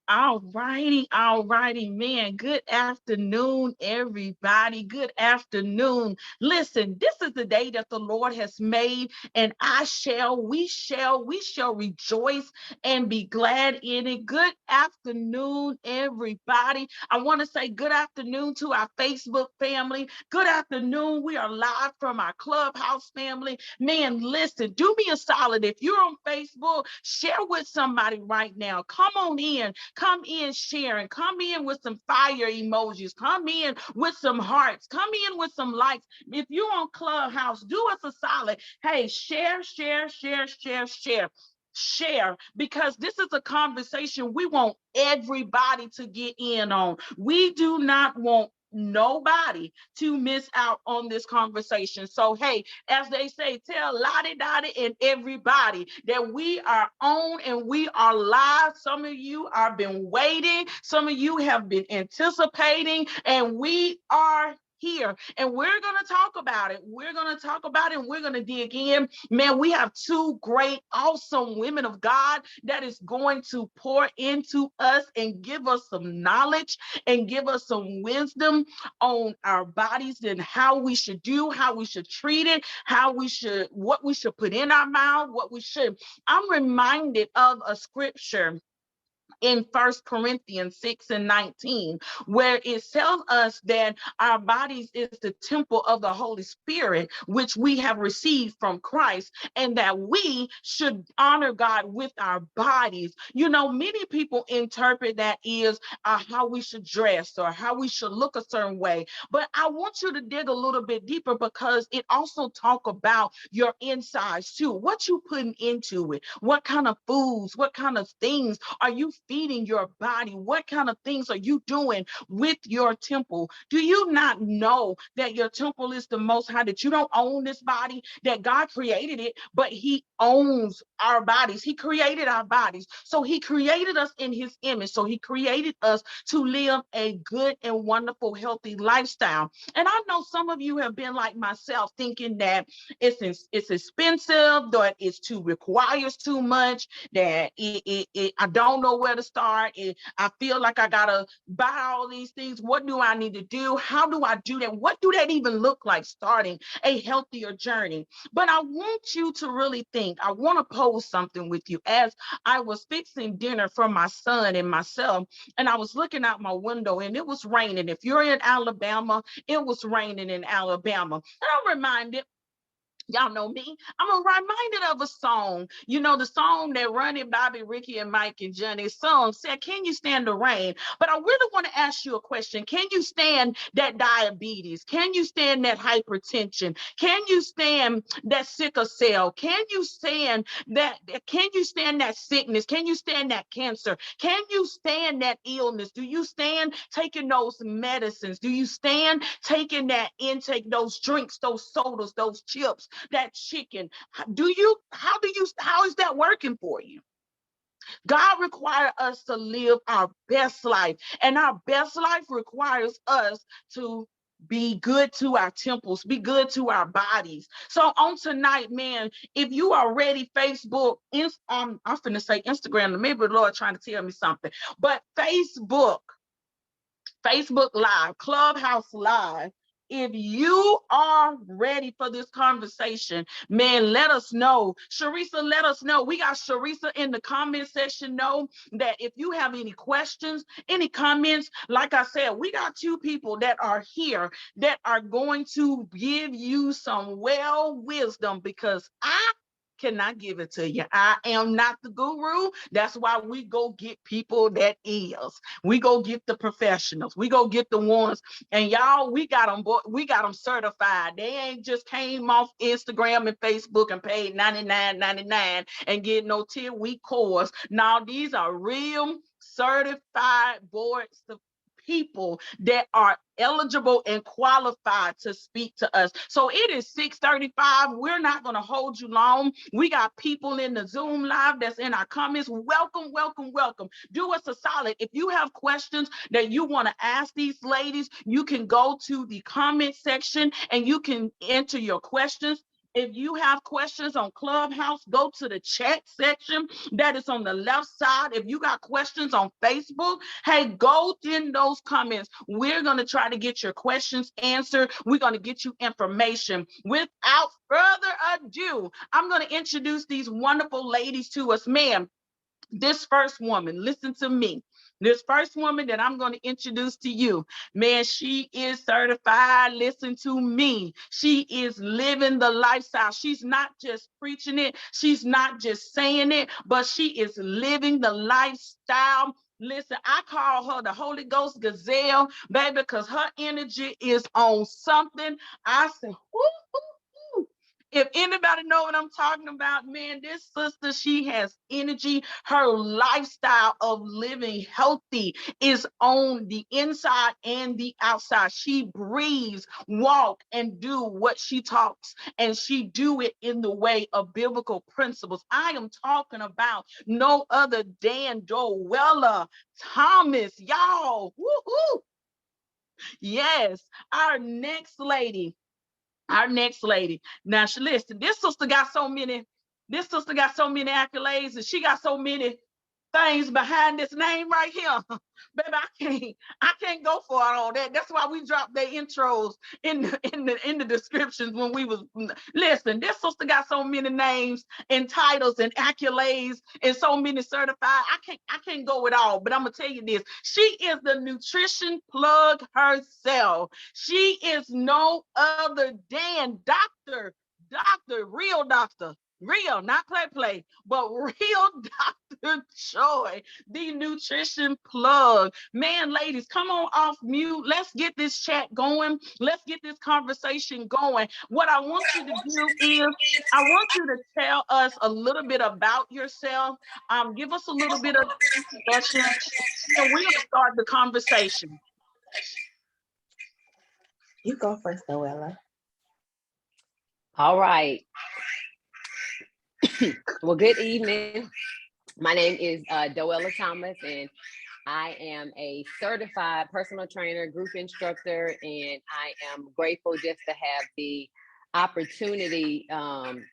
All righty, man. Good afternoon, everybody. Good afternoon. Listen, this is the day that the Lord has made, and we shall rejoice and be glad in it. Good afternoon, everybody. I want to say good afternoon to our Facebook family. Good afternoon. We are live from our Clubhouse family. Man, listen, do me a solid. If you're on Facebook, share with somebody right now. Come in sharing, come in with some fire emojis, come in with some hearts, come in with some likes. If you're on Clubhouse, do us a solid. Hey, share, because this is a conversation we want everybody to get in on. We do not want nobody to miss out on this conversation. So, hey, as they say, tell Lottie Dottie and everybody that we are on and we are live. Some of you have been waiting, some of you have been anticipating, and we are here and we're going to talk about it. We're going to talk about it and we're going to dig in. Man, we have two great, awesome women of God that is going to pour into us and give us some knowledge and give us some wisdom on our bodies and how we should do, how we should treat it, what we should put in our mouth, what we should. I'm reminded of a scripture in 1 Corinthians 6:19, where it tells us that our bodies is the temple of the Holy Spirit, which we have received from Christ, and that we should honor God with our bodies. You know, many people interpret that is how we should dress or how we should look a certain way. But I want you to dig a little bit deeper, because it also talk about your insides too. What you putting into it, what kind of foods, what kind of things are you feeding your body? What kind of things are you doing with your temple? Do you not know that your temple is the Most High, that you don't own this body, that God created it, but He owns our bodies. He created our bodies. So He created us in His image. So He created us to live a good and wonderful, healthy lifestyle. And I know some of you have been like myself, thinking that it's expensive, that it's too requires too much, that I don't know where to start. I feel like I gotta buy all these things. What do I need to do? How do I do that? What do that even look like, starting a healthier journey? But I want you to really think. I want to pose something with you. As I was fixing dinner for my son and myself, and I was looking out my window, and it was raining. If you're in Alabama, it was raining in Alabama. And I'm reminded, y'all know me, I'm reminded of a song. You know, the song that Ronnie, Bobby, Ricky, and Mike and Johnny's song said, "Can you stand the rain?" But I really want to ask you a question. Can you stand that diabetes? Can you stand that hypertension? Can you stand that sickle cell? Can you stand that? Can you stand that sickness? Can you stand that cancer? Can you stand that illness? Do you stand taking those medicines? Do you stand taking that intake, those drinks, those sodas, those chips, that chicken? How is that working for you? God requires us to live our best life, and our best life requires us to be good to our temples, be good to our bodies. So on tonight, man, if you are ready, Facebook, I'm finna say Instagram, maybe the Lord trying to tell me something, but Facebook Live, Clubhouse Live. If you are ready for this conversation, man, let us know. Sharisa, let us know. We got Sharisa in the comment section. Know that if you have any questions, any comments, like I said, we got two people that are here that are going to give you some well wisdom, because I cannot give it to you. I am not the guru. That's why we go get people that is. We go get the professionals. We go get the ones. And y'all, we got them certified. They ain't just came off Instagram and Facebook and paid $99.99 and get no 10-week course. Now, these are real certified boards of people that are eligible and qualified to speak to us. So it is 6:35. We're not going to hold you long. We got people in the Zoom live that's in our comments. Welcome, welcome, welcome. Do us a solid. If you have questions that you want to ask these ladies, you can go to the comment section and you can enter your questions. If you have questions on Clubhouse, go to the chat section that is on the left side. If you got questions on Facebook, hey, go in those comments. We're going to try to get your questions answered. We're going to get you information. Without further ado, I'm going to introduce these wonderful ladies to us. Ma'am, this first woman, listen to me. This first woman that I'm going to introduce to you, man, she is certified. Listen to me. She is living the lifestyle. She's not just preaching it. She's not just saying it, but she is living the lifestyle. Listen, I call her the Holy Ghost Gazelle, baby, because her energy is on something. I said, whoo. If anybody know what I'm talking about, man, this sister, she has energy. Her lifestyle of living healthy is on the inside and the outside. She breathes, walk, and do what she talks, and she do it in the way of biblical principles. I am talking about no other than Doella Thomas, y'all. Woo-hoo. Yes, our next lady. Our next lady. Now, she listen, this sister got so many accolades, and she got so many things behind this name right here. Baby, I can't go for all that. That's why we dropped their intros in the descriptions when we was listen. This sister got so many names and titles and accolades and so many certified. I can't go with all, but I'm gonna tell you this. She is the nutrition plug herself. She is no other than real doctor. Real, not play, but real Dr. Joy, the nutrition plug. Man, ladies, come on off mute. Let's get this chat going. Let's get this conversation going. What I want you to do is, I want you to tell us a little bit about yourself. Give us a little bit of introduction, and we'll start the conversation. You go first, Noelle. All right. Well, good evening. My name is Doella Thomas, and I am a certified personal trainer, group instructor, and I am grateful just to have the opportunity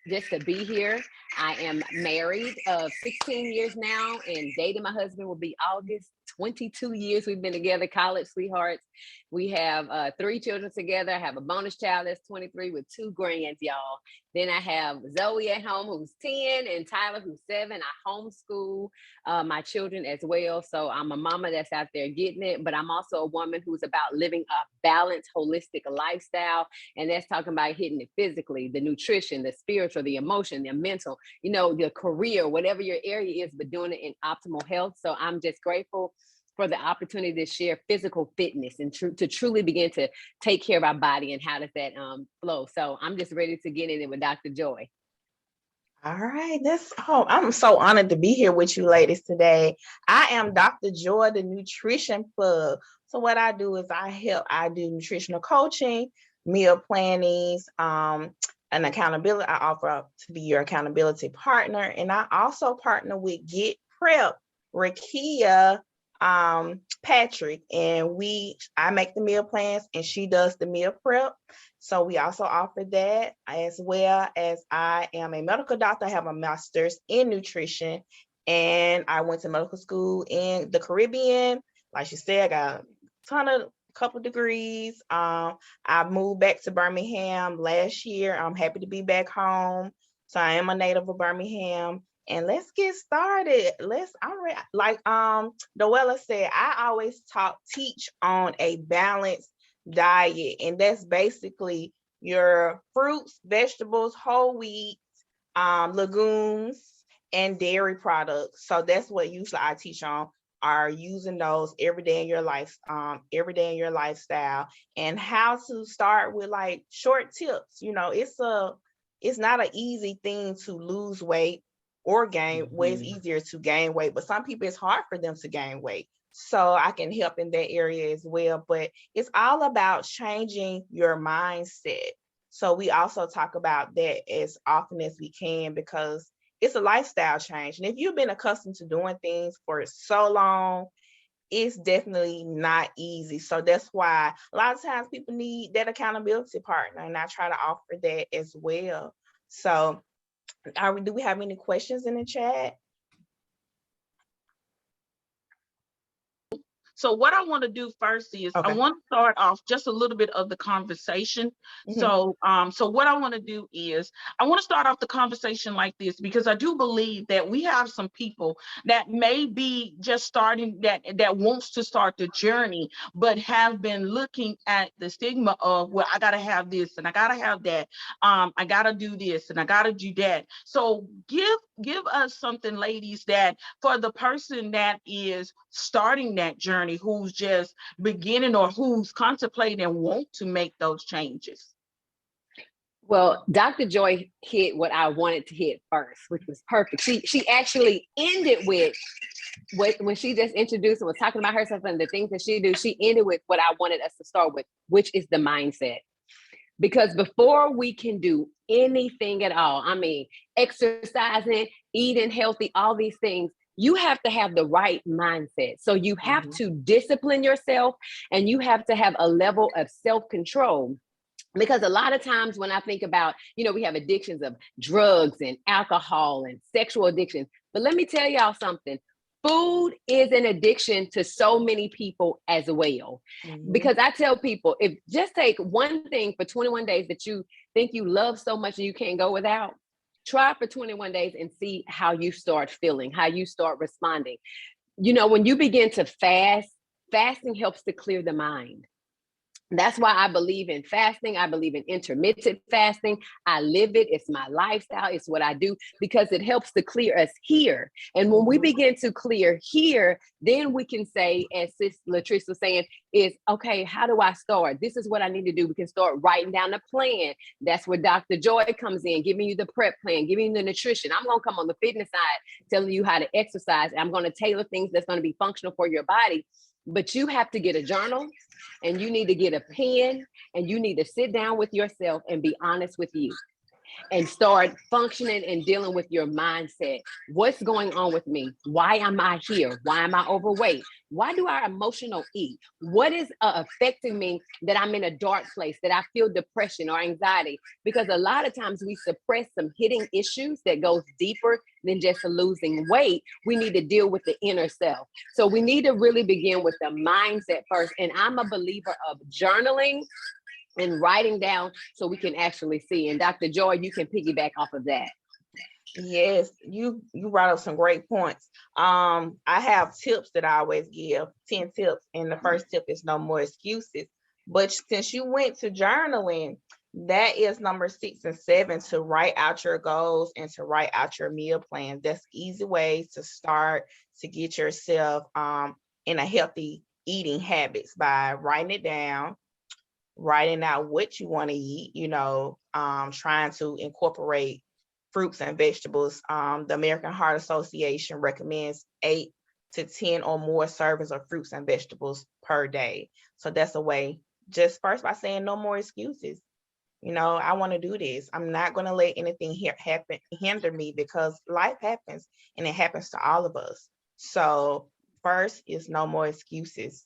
just to be here. I am married of 16 years now, and dating my husband will be August. 22 years we've been together, college sweethearts. We have 3 children together. I have a bonus child that's 23 with 2 grands, y'all. Then I have Zoe at home, who's 10, and Tyler, who's 7. I homeschool my children as well. So I'm a mama that's out there getting it, but I'm also a woman who's about living a balanced, holistic lifestyle. And that's talking about hitting it physically, the nutrition, the spiritual, the emotion, the mental, you know, the career, whatever your area is, but doing it in optimal health. So I'm just grateful for the opportunity to share physical fitness and to truly begin to take care of our body, and how does that flow. So I'm just ready to get in it with Dr. Joy. All right, I'm so honored to be here with you ladies today. I am Dr. Joy, the nutrition plug. So what I do is I do nutritional coaching, meal plannings, and accountability. I offer to be your accountability partner, and I also partner with Get Prep, Rakia, Patrick, and I make the meal plans and she does the meal prep. So we also offer that, as well as I am a medical doctor. I have a master's in nutrition, and I went to medical school in the Caribbean. Like she said, I got a couple of degrees. I moved back to Birmingham last year. I'm happy to be back home. So I am a native of Birmingham. And let's get started. Like Doella said, I always teach on a balanced diet, and that's basically your fruits, vegetables, whole wheat, legumes, and dairy products. So that's what usually I teach on, are using those every day in your life, every day in your lifestyle, and how to start with like short tips. You know, it's not an easy thing to lose weight or gain weight. It's easier to gain weight, but some people it's hard for them to gain weight. So I can help in that area as well. But it's all about changing your mindset. So we also talk about that as often as we can, because it's a lifestyle change. And if you've been accustomed to doing things for so long, it's definitely not easy. So that's why a lot of times people need that accountability partner, and I try to offer that as well. So do we have any questions in the chat? So what I want to do first is I want to start off just a little bit of the conversation. So what I want to do is I want to start off the conversation like this, because I do believe that we have some people that may be just starting, that wants to start the journey, but have been looking at the stigma of, well, I got to have this and I got to have that. I got to do this and I got to do that. So give us something, ladies, that for the person that is starting that journey, who's just beginning or who's contemplating and want to make those changes. Well, Dr. Joy hit what I wanted to hit first, which was perfect. She actually ended with when she just introduced and was talking about herself and the things that she do. She ended with what I wanted us to start with, which is the mindset. Because before we can do anything at all, I mean, exercising, eating healthy, all these things, you have to have the right mindset. So you have to discipline yourself, and you have to have a level of self-control. Because a lot of times when I think about, we have addictions of drugs and alcohol and sexual addictions. But let me tell y'all something. Food is an addiction to so many people as well. Because I tell people, if just take one thing for 21 days that you think you love so much and you can't go without, try for 21 days and see how you start feeling, how you start responding. When you begin to fast, fasting helps to clear the mind. That's why I believe in fasting. I believe in intermittent fasting. I live it. It's my lifestyle. It's what I do, because it helps to clear us here. And when we begin to clear here, then we can say, as Sis Latrice was saying, is, okay, how do I start? This is what I need to do. We can start writing down a plan. That's where Dr. Joy comes in, giving you the prep plan, giving you the nutrition. I'm going to come on the fitness side, telling you how to exercise. I'm going to tailor things that's going to be functional for your body. But you have to get a journal, and you need to get a pen, and you need to sit down with yourself and be honest with you, and start functioning and dealing with your mindset. What's going on with me? Why am I here? Why am I overweight? Why do our emotional eat? What is affecting me that I'm in a dark place, that I feel depression or anxiety? Because a lot of times we suppress some hidden issues that goes deeper than just losing weight. We need to deal with the inner self. So we need to really begin with the mindset first. And I'm a believer of journaling and writing down so we can actually see. And Dr. Joy, you can piggyback off of that. Yes, you brought up some great points. I have tips that I always give, 10 tips. And the first tip is no more excuses. But since you went to journaling, that is number 6 and 7, to write out your goals and to write out your meal plan. That's easy ways to start to get yourself in a healthy eating habits, by writing it down, writing out what you want to eat, trying to incorporate fruits and vegetables. The American Heart Association recommends 8 to 10 or more servings of fruits and vegetables per day. So that's a way, just first by saying no more excuses. I want to do this. I'm not going to let anything hinder me, because life happens, and it happens to all of us. So first is no more excuses.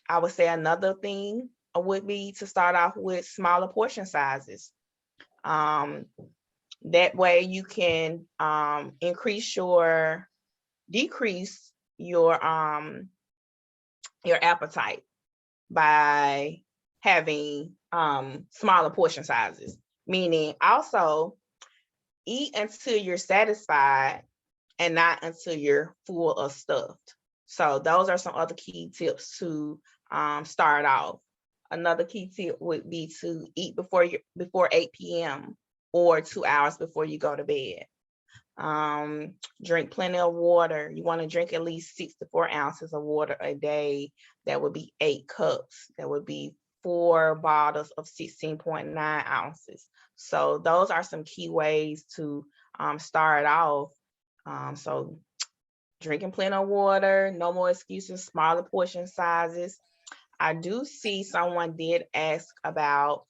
I would say another thing would be to start off with smaller portion sizes. That way you can decrease your appetite by having smaller portion sizes. Meaning, also eat until you're satisfied and not until you're full or stuffed. So those are some other key tips to start off. Another key tip would be to eat before 8 p.m. or 2 hours before you go to bed. Drink plenty of water. You want to drink at least 6 to 4 ounces of water a day. That would be 8 cups. That would be 4 bottles of 16.9 ounces. So those are some key ways to start off. So drinking plenty of water, no more excuses, smaller portion sizes. I do see someone did ask about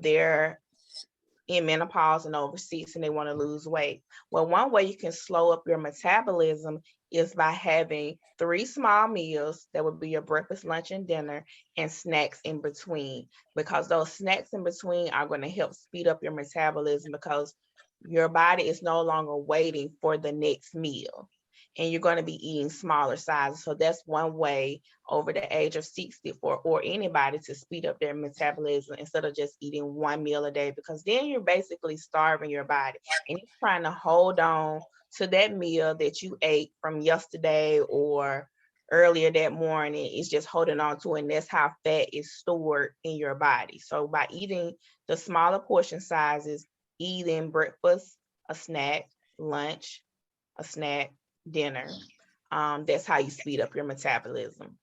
their in menopause and over 6 and they want to lose weight. Well, one way you can slow up your metabolism is by having 3 small meals. That would be your breakfast, lunch, and dinner, and snacks in between, because those snacks in between are going to help speed up your metabolism, because your body is no longer waiting for the next meal, and you're going to be eating smaller sizes. So that's one way over the age of 60 or anybody to speed up their metabolism, instead of just eating 1 meal a day, because then you're basically starving your body and you're trying to hold on to that meal that you ate from yesterday or earlier that morning. It's just holding on to it, and that's how fat is stored in your body. So by eating the smaller portion sizes, eating breakfast, a snack, lunch, a snack, dinner, that's how you speed up your metabolism.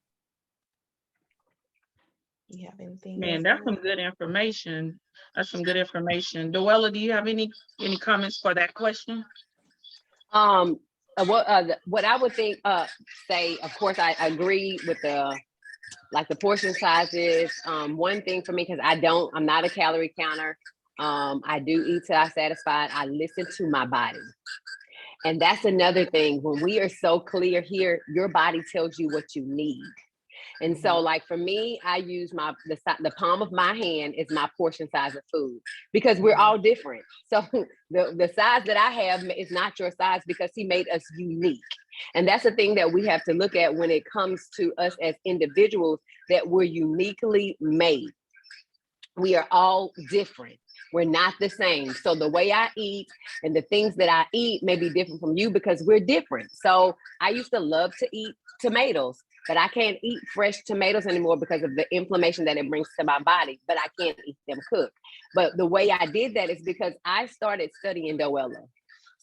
You have anything Man, else? that's some good information. That's some good information. Doella, do you have any comments for that question? What I would think, say, of course, I agree with the portion sizes. One thing for me, because I'm not a calorie counter. I do eat till I'm satisfied. I listen to my body. And that's another thing. When we are so clear here, your body tells you what you need. And so, like, for me, I use the palm of my hand is my portion size of food, because we're all different. So the size that I have is not your size, because he made us unique. And that's the thing that we have to look at when it comes to us as individuals, that we're uniquely made. We are all different. We're not the same. So the way I eat and the things that I eat may be different from you, because we're different. So I used to love to eat tomatoes, but I can't eat fresh tomatoes anymore because of the inflammation that it brings to my body, but I can't eat them cooked. But the way I did that is because I started studying Doella.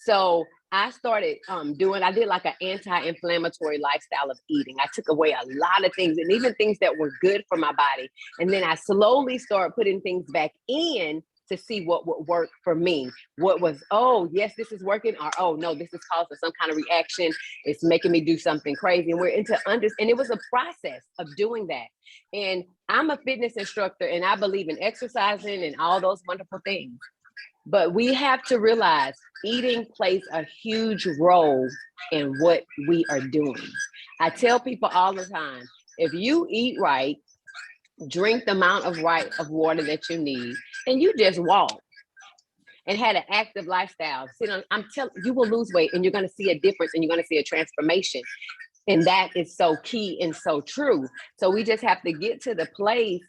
So I started I did like an anti-inflammatory lifestyle of eating. I took away a lot of things, and even things that were good for my body. And then I slowly started putting things back in to see what would work for me. What was, oh, yes, this is working, or, oh, no, this is causing some kind of reaction. It's making me do something crazy. And we're and it was a process of doing that. And I'm a fitness instructor, and I believe in exercising and all those wonderful things. But we have to realize eating plays a huge role in what we are doing. I tell people all the time, if you eat right, drink the amount of water that you need, and you just walk and had an active lifestyle, I'm telling you, will lose weight, and you're going to see a difference, and you're going to see a transformation. And that is so key and so true. So we just have to get to the place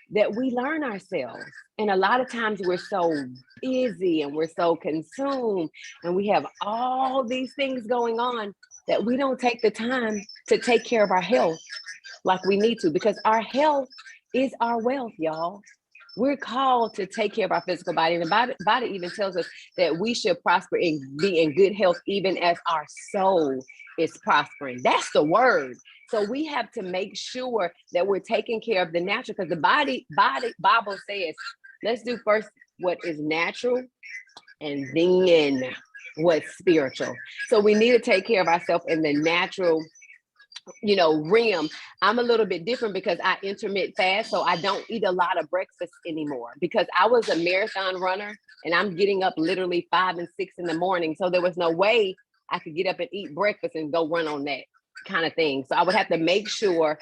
that we learn ourselves. And a lot of times we're so busy and we're so consumed, and we have all these things going on, that we don't take the time to take care of our health like we need to, because our health is our wealth, y'all. We're called to take care of our physical body. And the body even tells us that we should prosper and be in good health, even as our soul is prospering. That's the word. So we have to make sure that we're taking care of the natural, because the Bible says, let's do first what is natural, and then what's spiritual. So we need to take care of ourselves in the natural realm. I'm a little bit different because I intermittent fast, so I don't eat a lot of breakfast anymore, because I was a marathon runner, and I'm getting up literally 5 and 6 in the morning. So there was no way I could get up and eat breakfast and go run on that kind of thing. So I would have to make sure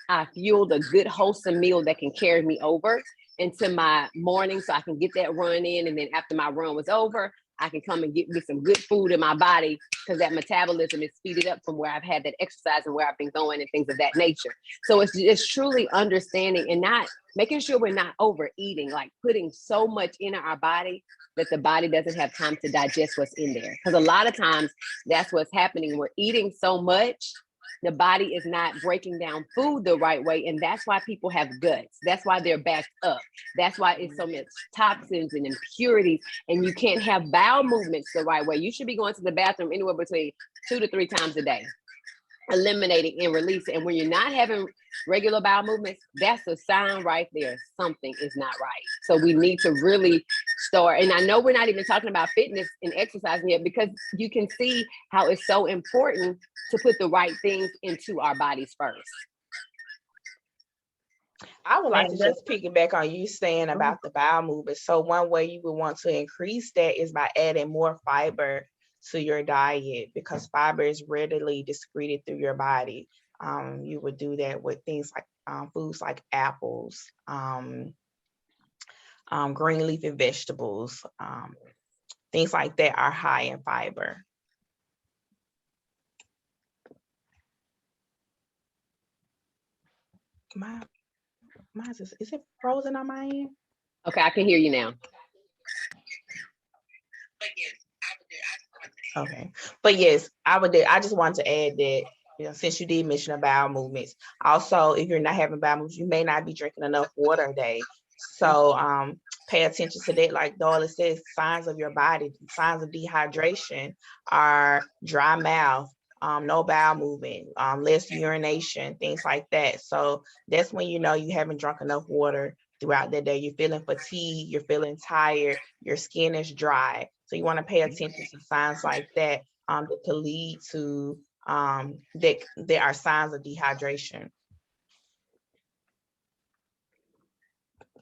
I fueled a good wholesome meal that can carry me over into my morning, so I can get that run in. And then after my run was over, I can come and get me some good food in my body, because that metabolism is speeded up from where I've had that exercise and where I've been going and things of that nature. So it's truly understanding and not making sure we're not overeating, like putting so much in our body that the body doesn't have time to digest what's in there. Because a lot of times that's what's happening. We're eating so much, the body is not breaking down food the right way. And that's why people have guts. That's why they're backed up. That's why it's so much toxins and impurities, and you can't have bowel movements the right way. You should be going to the bathroom anywhere between 2 to 3 times a day, eliminating and releasing. And when you're not having regular bowel movements, that's a sign right there. Something is not right. So we need to really start. And I know we're not even talking about fitness and exercising yet, because you can see how it's so important to put the right things into our bodies first. I would like to And that's just piggyback on you saying about the bowel movement. So one way you would want to increase that is by adding more fiber to your diet, because fiber is readily excreted through your body. You would do that with things like foods like apples, green leafy vegetables, things like that are high in fiber. Is it frozen on my end? Okay, I can hear you now. Okay, but yes, I just wanted to add that, since you did mention the bowel movements. Also, if you're not having bowel movements, you may not be drinking enough water a day. So pay attention to that. Like Doella says, signs of your body, signs of dehydration are dry mouth, no bowel movement, less urination, things like that. So that's when you know you haven't drunk enough water throughout the day. You're feeling fatigued, you're feeling tired, your skin is dry. So you want to pay attention to signs like that, that could lead to that there are signs of dehydration.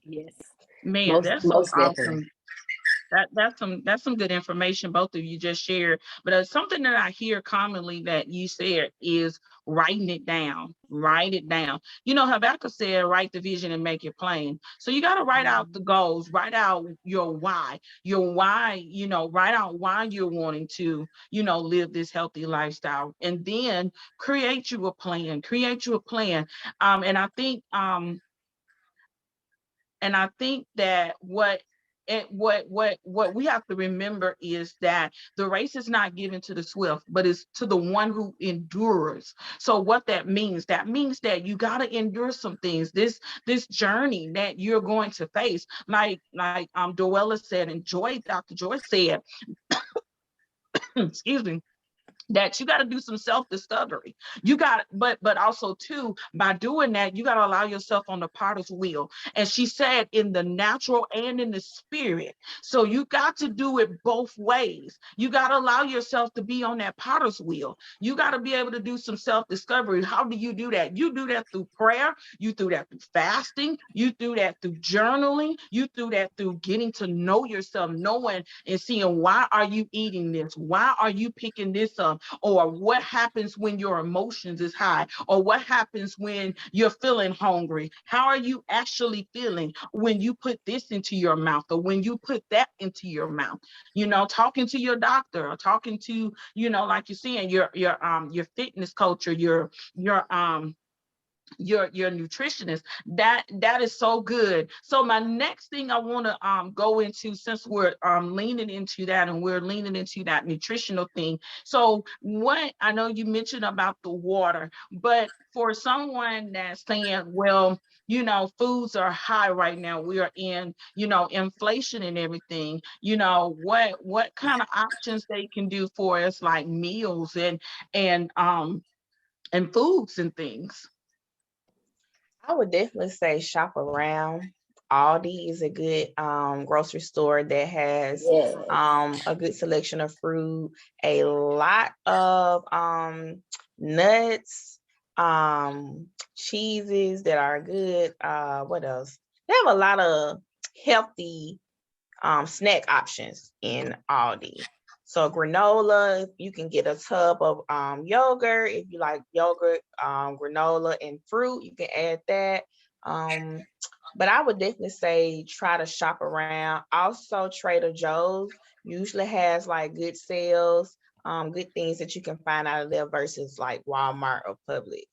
Yes. man, that's so Most definitely. awesome. That's some good information both of you just shared. But something that I hear commonly that you said is writing it down. Write it down. You know, Habakkuk said, write the vision and make it plain. So you got to write out the goals, write out your why, write out why you're wanting to, live this healthy lifestyle, and then create you a plan. And I think that what we have to remember is that the race is not given to the swift, but it's to the one who endures. So what that means that you got to endure some things, this journey that you're going to face, like Doella said, and Dr. Joy said, excuse me, that you got to do some self-discovery. But also too, by doing that, you got to allow yourself on the potter's wheel. And she said, in the natural and in the spirit. So you got to do it both ways. You got to allow yourself to be on that potter's wheel. You got to be able to do some self-discovery. How do you do that? You do that through prayer. You do that through fasting. You do that through journaling. You do that through getting to know yourself, knowing and seeing, why are you eating this? Why are you picking this up? Or what happens when your emotions is high? Or what happens when you're feeling hungry? How are you actually feeling when you put this into your mouth, or when you put that into your mouth? Talking to your doctor, or talking to, like you're saying, your fitness coach, or your nutritionist. That is so good. So my next thing I want to go into, since we're leaning into that, and we're leaning into that nutritional thing. So what I know you mentioned about the water, but for someone that's saying, well, foods are high right now, we are in, inflation and everything, what kind of options they can do for us, like meals and foods and things. I would definitely say shop around. Aldi is a good grocery store that has Yes. a good selection of fruit, a lot of nuts, cheeses that are good. What else? They have a lot of healthy snack options in Aldi. So granola, you can get a tub of yogurt. If you like yogurt, granola, and fruit, you can add that. But I would definitely say try to shop around. Also, Trader Joe's usually has like good sales, good things that you can find out of there versus like Walmart or Publix.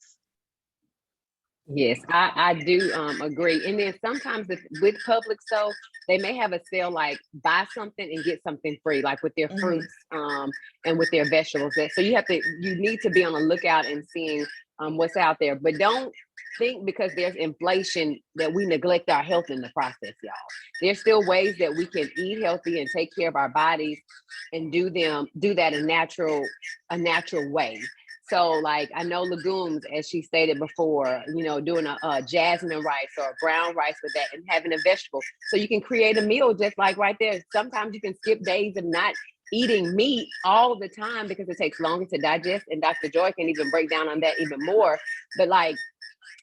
Yes, I do agree. And then sometimes with Publix, so they may have a sale like buy something and get something free, like with their fruits and with their vegetables. So you need to be on the lookout and seeing what's out there. But don't think because there's inflation that we neglect our health in the process, y'all. There's still ways that we can eat healthy and take care of our bodies and do that in a natural way. So like, I know legumes, as she stated before, doing a jasmine rice or a brown rice with that and having a vegetable. So you can create a meal just like right there. Sometimes you can skip days of not eating meat all the time because it takes longer to digest. And Dr. Joy can even break down on that even more. But like,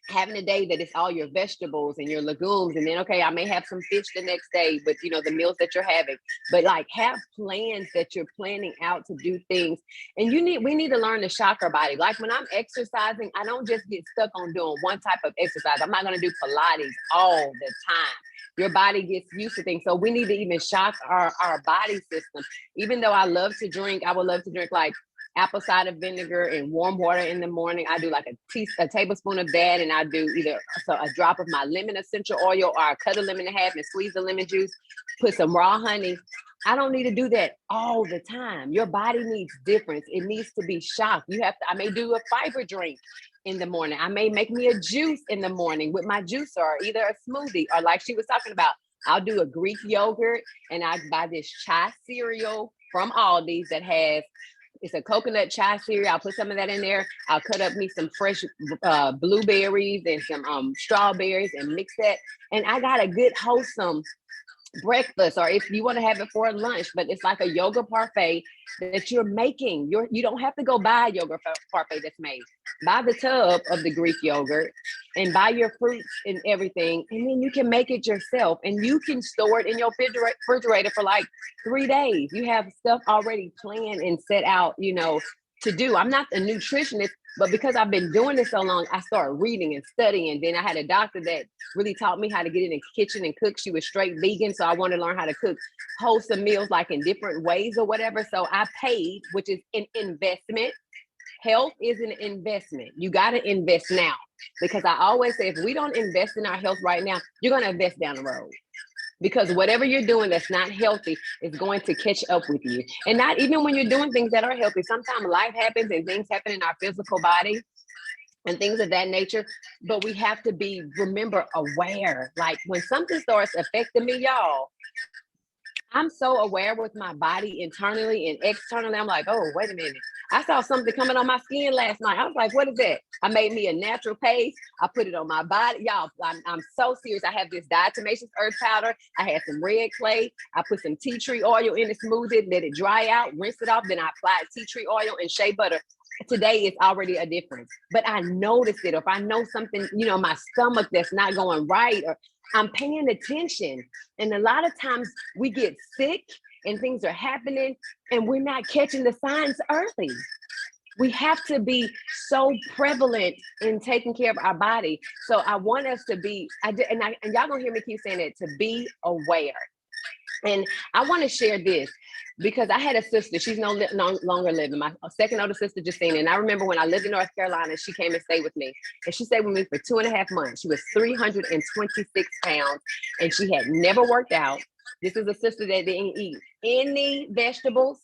having a day that it's all your vegetables and your legumes, and then okay, I may have some fish the next day, but you know, the meals that you're having, but like have plans that you're planning out to do things. And we need to learn to shock our body. Like when I'm exercising, I don't just get stuck on doing one type of exercise. I'm not going to do Pilates all the time. Your body gets used to things. So we need to even shock our body system. Even though I love to drink, I would love to drink like apple cider vinegar and warm water in the morning. I do like a tablespoon of that, and I do either a drop of my lemon essential oil, or I cut a lemon in half and squeeze the lemon juice, put some raw honey. I don't need to do that all the time. Your body needs difference. It needs to be shocked. I may do a fiber drink in the morning. I may make me a juice in the morning with my juicer, or either a smoothie, or like she was talking about, I'll do a Greek yogurt, and I buy this chai cereal from Aldi's that has, it's a coconut chai cereal. I'll put some of that in there. I'll cut up me some fresh blueberries and some strawberries and mix that. And I got a good wholesome breakfast, or if you want to have it for lunch, but it's like a yogurt parfait that you're making. You don't have to go buy a yogurt parfait that's made. Buy the tub of the Greek yogurt and buy your fruits and everything, and then you can make it yourself, and you can store it in your refrigerator for like 3 days. You have stuff already planned and set out, you know, to do. I'm not a nutritionist, but because I've been doing this so long, I started reading and studying. Then I had a doctor that really taught me how to get in the kitchen and cook. She was straight vegan, so I wanted to learn how to cook wholesome meals, like in different ways or whatever. So I paid, which is an investment. Health is an investment. You got to invest now, because I always say, if we don't invest in our health right now, you're going to invest down the road. Because whatever you're doing that's not healthy is going to catch up with you. And not even when you're doing things that are healthy. Sometimes life happens and things happen in our physical body and things of that nature. But we have to be, remember, aware. Like when something starts affecting me, y'all, I'm so aware with my body internally and externally. I'm like, oh, wait a minute. I saw something coming on my skin last night. I was like, what is that? I made me a natural paste. I put it on my body. Y'all, I'm so serious. I have this diatomaceous earth powder. I had some red clay. I put some tea tree oil in the smoothie, let it dry out, rinse it off. Then I applied tea tree oil and shea butter. Today it's already a difference. But I noticed it. If I know something, you know, my stomach that's not going right, or I'm paying attention. And a lot of times we get sick and things are happening and we're not catching the signs early. We have to be so prevalent in taking care of our body. So I want us to be, and y'all gonna hear me keep saying it, to be aware. And I want to share this because I had a sister. She's no longer living. My second older sister, Justine. And I remember when I lived in North Carolina, she came and stayed with me. And she stayed with me for 2.5 months. She was 326 pounds and she had never worked out. This is a sister that didn't eat any vegetables.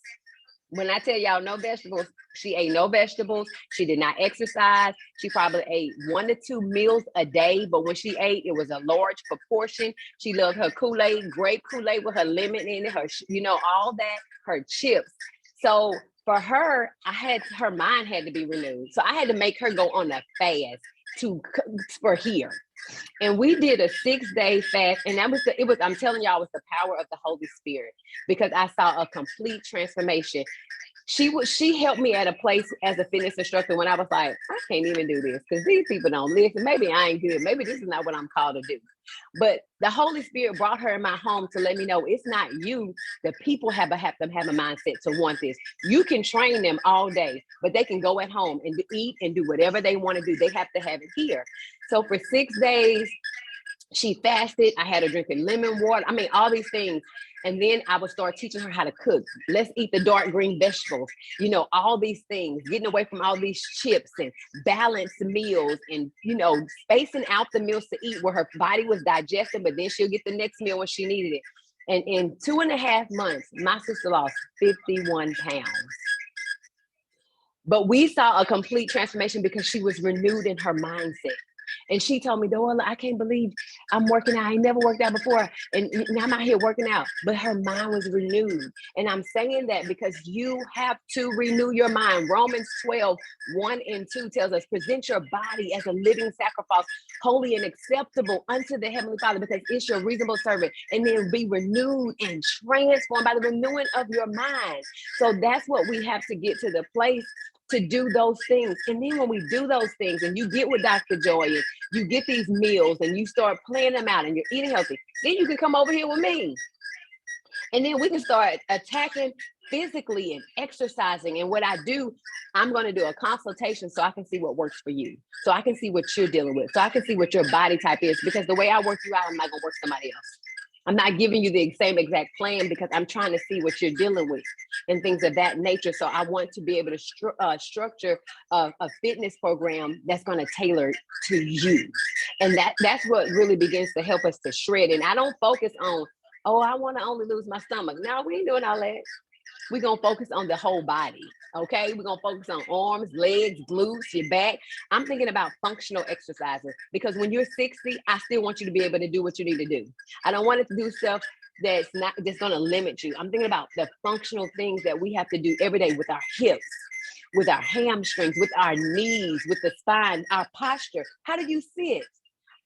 When I tell y'all no vegetables, she ate no vegetables. She did not exercise. She probably ate 1 to 2 meals a day. But when she ate, it was a large proportion. She loved her Kool-Aid, grape Kool-Aid with her lemon in it, her, you know, all that, her chips. So for her, her mind had to be renewed. So I had to make her go on a fast for here. And we did a 6-day fast. And I'm telling y'all, it was the power of the Holy Spirit, because I saw a complete transformation. She helped me at a place as a fitness instructor when I was like, I can't even do this because these people don't listen. Maybe I ain't good. Maybe this is not what I'm called to do. But the Holy Spirit brought her in my home to let me know it's not you. The people have to have a mindset to want this. You can train them all day, but they can go at home and eat and do whatever they want to do. They have to have it here. So for 6 days, she fasted. I had her drinking lemon water. I mean, all these things. And then I would start teaching her how to cook. Let's eat the dark green vegetables, you know, all these things, getting away from all these chips and balanced meals and, you know, spacing out the meals to eat where her body was digesting, but then she'll get the next meal when she needed it. And in 2.5 months, my sister lost 51 pounds. But we saw a complete transformation because she was renewed in her mindset. And she told me, Doella, I can't believe I'm working out. I ain't never worked out before. And now I'm out here working out. But her mind was renewed. And I'm saying that because you have to renew your mind. Romans 12:1-2 tells us, present your body as a living sacrifice, holy and acceptable unto the Heavenly Father, because it's your reasonable servant. And then be renewed and transformed by the renewing of your mind. So that's what we have to get to the place to do those things. And then when we do those things and you get with Dr. Joy and you get these meals and you start planning them out and you're eating healthy, then you can come over here with me. And then we can start attacking physically and exercising. And what I do, I'm going to do a consultation so I can see what works for you. So I can see what you're dealing with. So I can see what your body type is, because the way I work you out, I'm not going to work somebody else. I'm not giving you the same exact plan because I'm trying to see what you're dealing with and things of that nature. So I want to be able to structure a fitness program that's going to tailor to you. And that's what really begins to help us to shred. And I don't focus on, oh, I want to only lose my stomach. No, we ain't doing all that. We're going to focus on the whole body. Okay, we're going to focus on arms, legs, glutes, your back. I'm thinking about functional exercises, because when you're 60, I still want you to be able to do what you need to do. I don't want it to do stuff that's going to limit you. I'm thinking about the functional things that we have to do every day with our hips, with our hamstrings, with our knees, with the spine, our posture. How do you sit?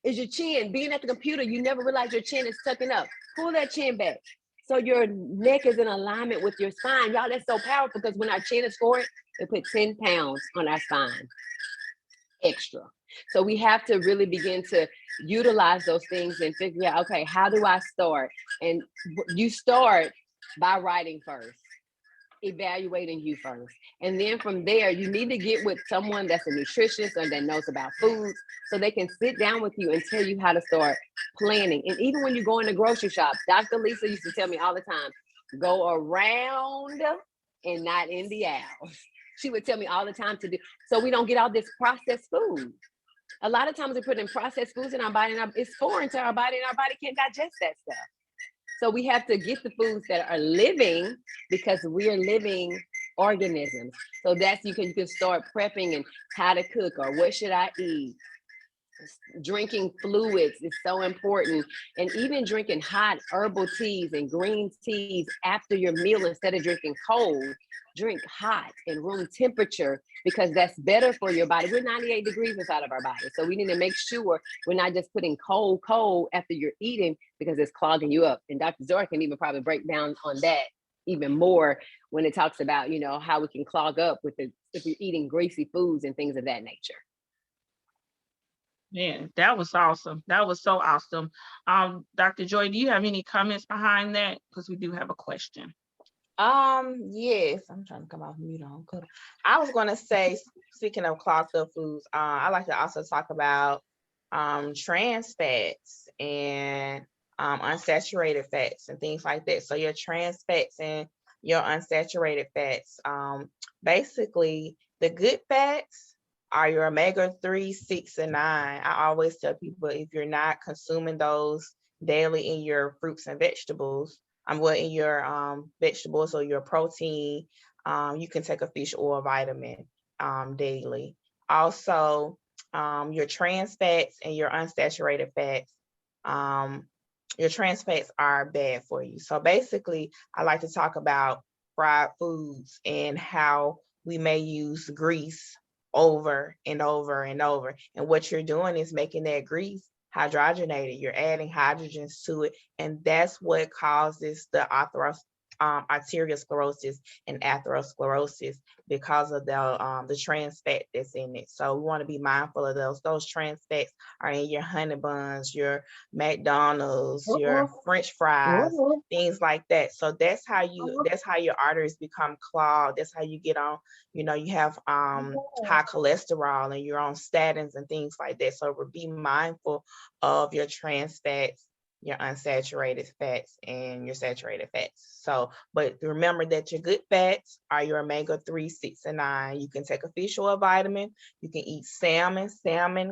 Is your chin, being at the computer, you never realize your chin is tucking up. Pull that chin back so your neck is in alignment with your spine. Y'all, that's so powerful, because when our chin is forward, we put 10 pounds on our spine extra. So we have to really begin to utilize those things and figure out, okay, how do I start? And you start by writing first, evaluating you first. And then from there, you need to get with someone that's a nutritionist or that knows about foods, so they can sit down with you and tell you how to start planning. And even when you go in the grocery shop, Dr. Lisa used to tell me all the time, go around and not in the aisles. She would tell me all the time to do, so we don't get all this processed food. A lot of times we put in processed foods in our body, and it's foreign to our body, and our body can't digest that stuff. So we have to get the foods that are living, because we're living organisms. So that's, you can start prepping and how to cook, or what should I eat. Drinking fluids is so important. And even drinking hot herbal teas and green teas after your meal, instead of drinking cold, drink hot and room temperature, because that's better for your body. We're 98 degrees inside of our body. So we need to make sure we're not just putting cold after you're eating, because it's clogging you up. And Dr. Joy can even probably break down on that even more when it talks about, how we can clog up if you're eating greasy foods and things of that nature. Man, that was awesome. That was so awesome. Dr. Joy, do you have any comments behind that? Because we do have a question. Yes, I'm trying to come off mute on. I was going to say, speaking of clogged up foods, I like to also talk about trans fats and unsaturated fats and things like that. So your trans fats and your unsaturated fats, basically the good fats are your omega-3, 6, and 9. I always tell people, if you're not consuming those daily in your fruits and vegetables, in your vegetables or your protein, you can take a fish oil vitamin daily. Also, your trans fats and your unsaturated fats, your trans fats are bad for you. So basically, I like to talk about fried foods and how we may use grease over and over and over. And what you're doing is making that grease hydrogenated. You're adding hydrogens to it, and that's what causes the arteriosclerosis and atherosclerosis, because of the trans fat that's in it. So we want to be mindful of those. Those trans fats are in your honey buns, your McDonald's, your French fries, things like that. So that's how your arteries become clogged. That's how you get on, you have high cholesterol and you're on statins and things like that. So be mindful of your trans fats, your unsaturated fats, and your saturated fats. So, but remember that your good fats are your omega-3, 6, and 9. You can take a fish oil vitamin. You can eat salmon,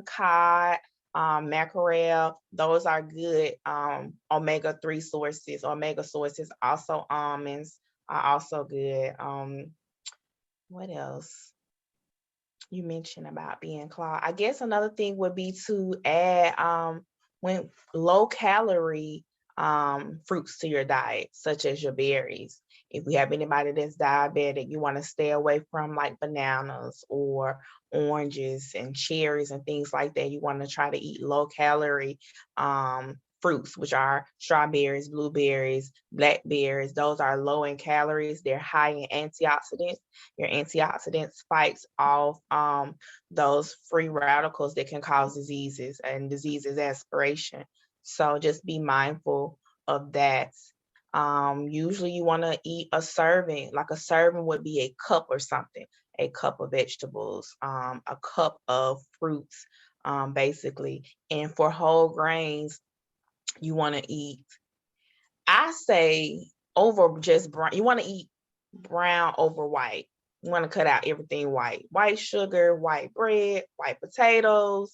cod, mackerel. Those are good omega-3 sources, omega sources. Also, almonds are also good. What else? You mentioned about being clogged. I guess another thing would be to add when low calorie fruits to your diet, such as your berries. If we have anybody that's diabetic, you want to stay away from like bananas or oranges and cherries and things like that. You want to try to eat low calorie fruits, which are strawberries, blueberries, blackberries. Those are low in calories. They're high in antioxidants. Your antioxidants fights off those free radicals that can cause diseases, and diseases aspiration. So just be mindful of that. Usually you want to eat a serving, like a serving would be a cup or something, a cup of vegetables, a cup of fruits, basically. And for whole grains, you want to eat, I say, over just brown. You want to eat brown over white. You want to cut out everything white. White sugar, white bread, white potatoes,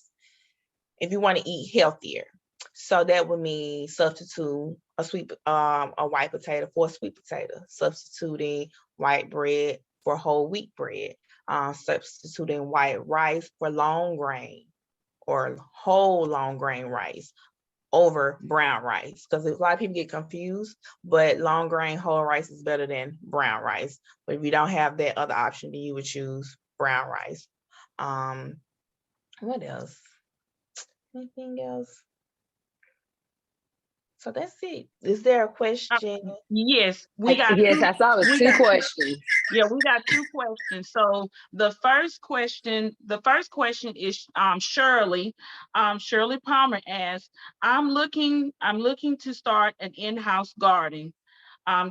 if you want to eat healthier. So that would mean substitute a white potato for a sweet potato, substituting white bread for whole wheat bread, substituting white rice for long grain or whole long grain rice over brown rice, because a lot of people get confused, but long grain whole rice is better than brown rice. But if you don't have that other option, then you would choose brown rice. What else? Anything else? So that's it. Is there a question? Yes, we got Yes, I saw the two questions. Yeah, we got two questions. So the first question is Shirley. Shirley Palmer asks, I'm looking to start an in-house garden.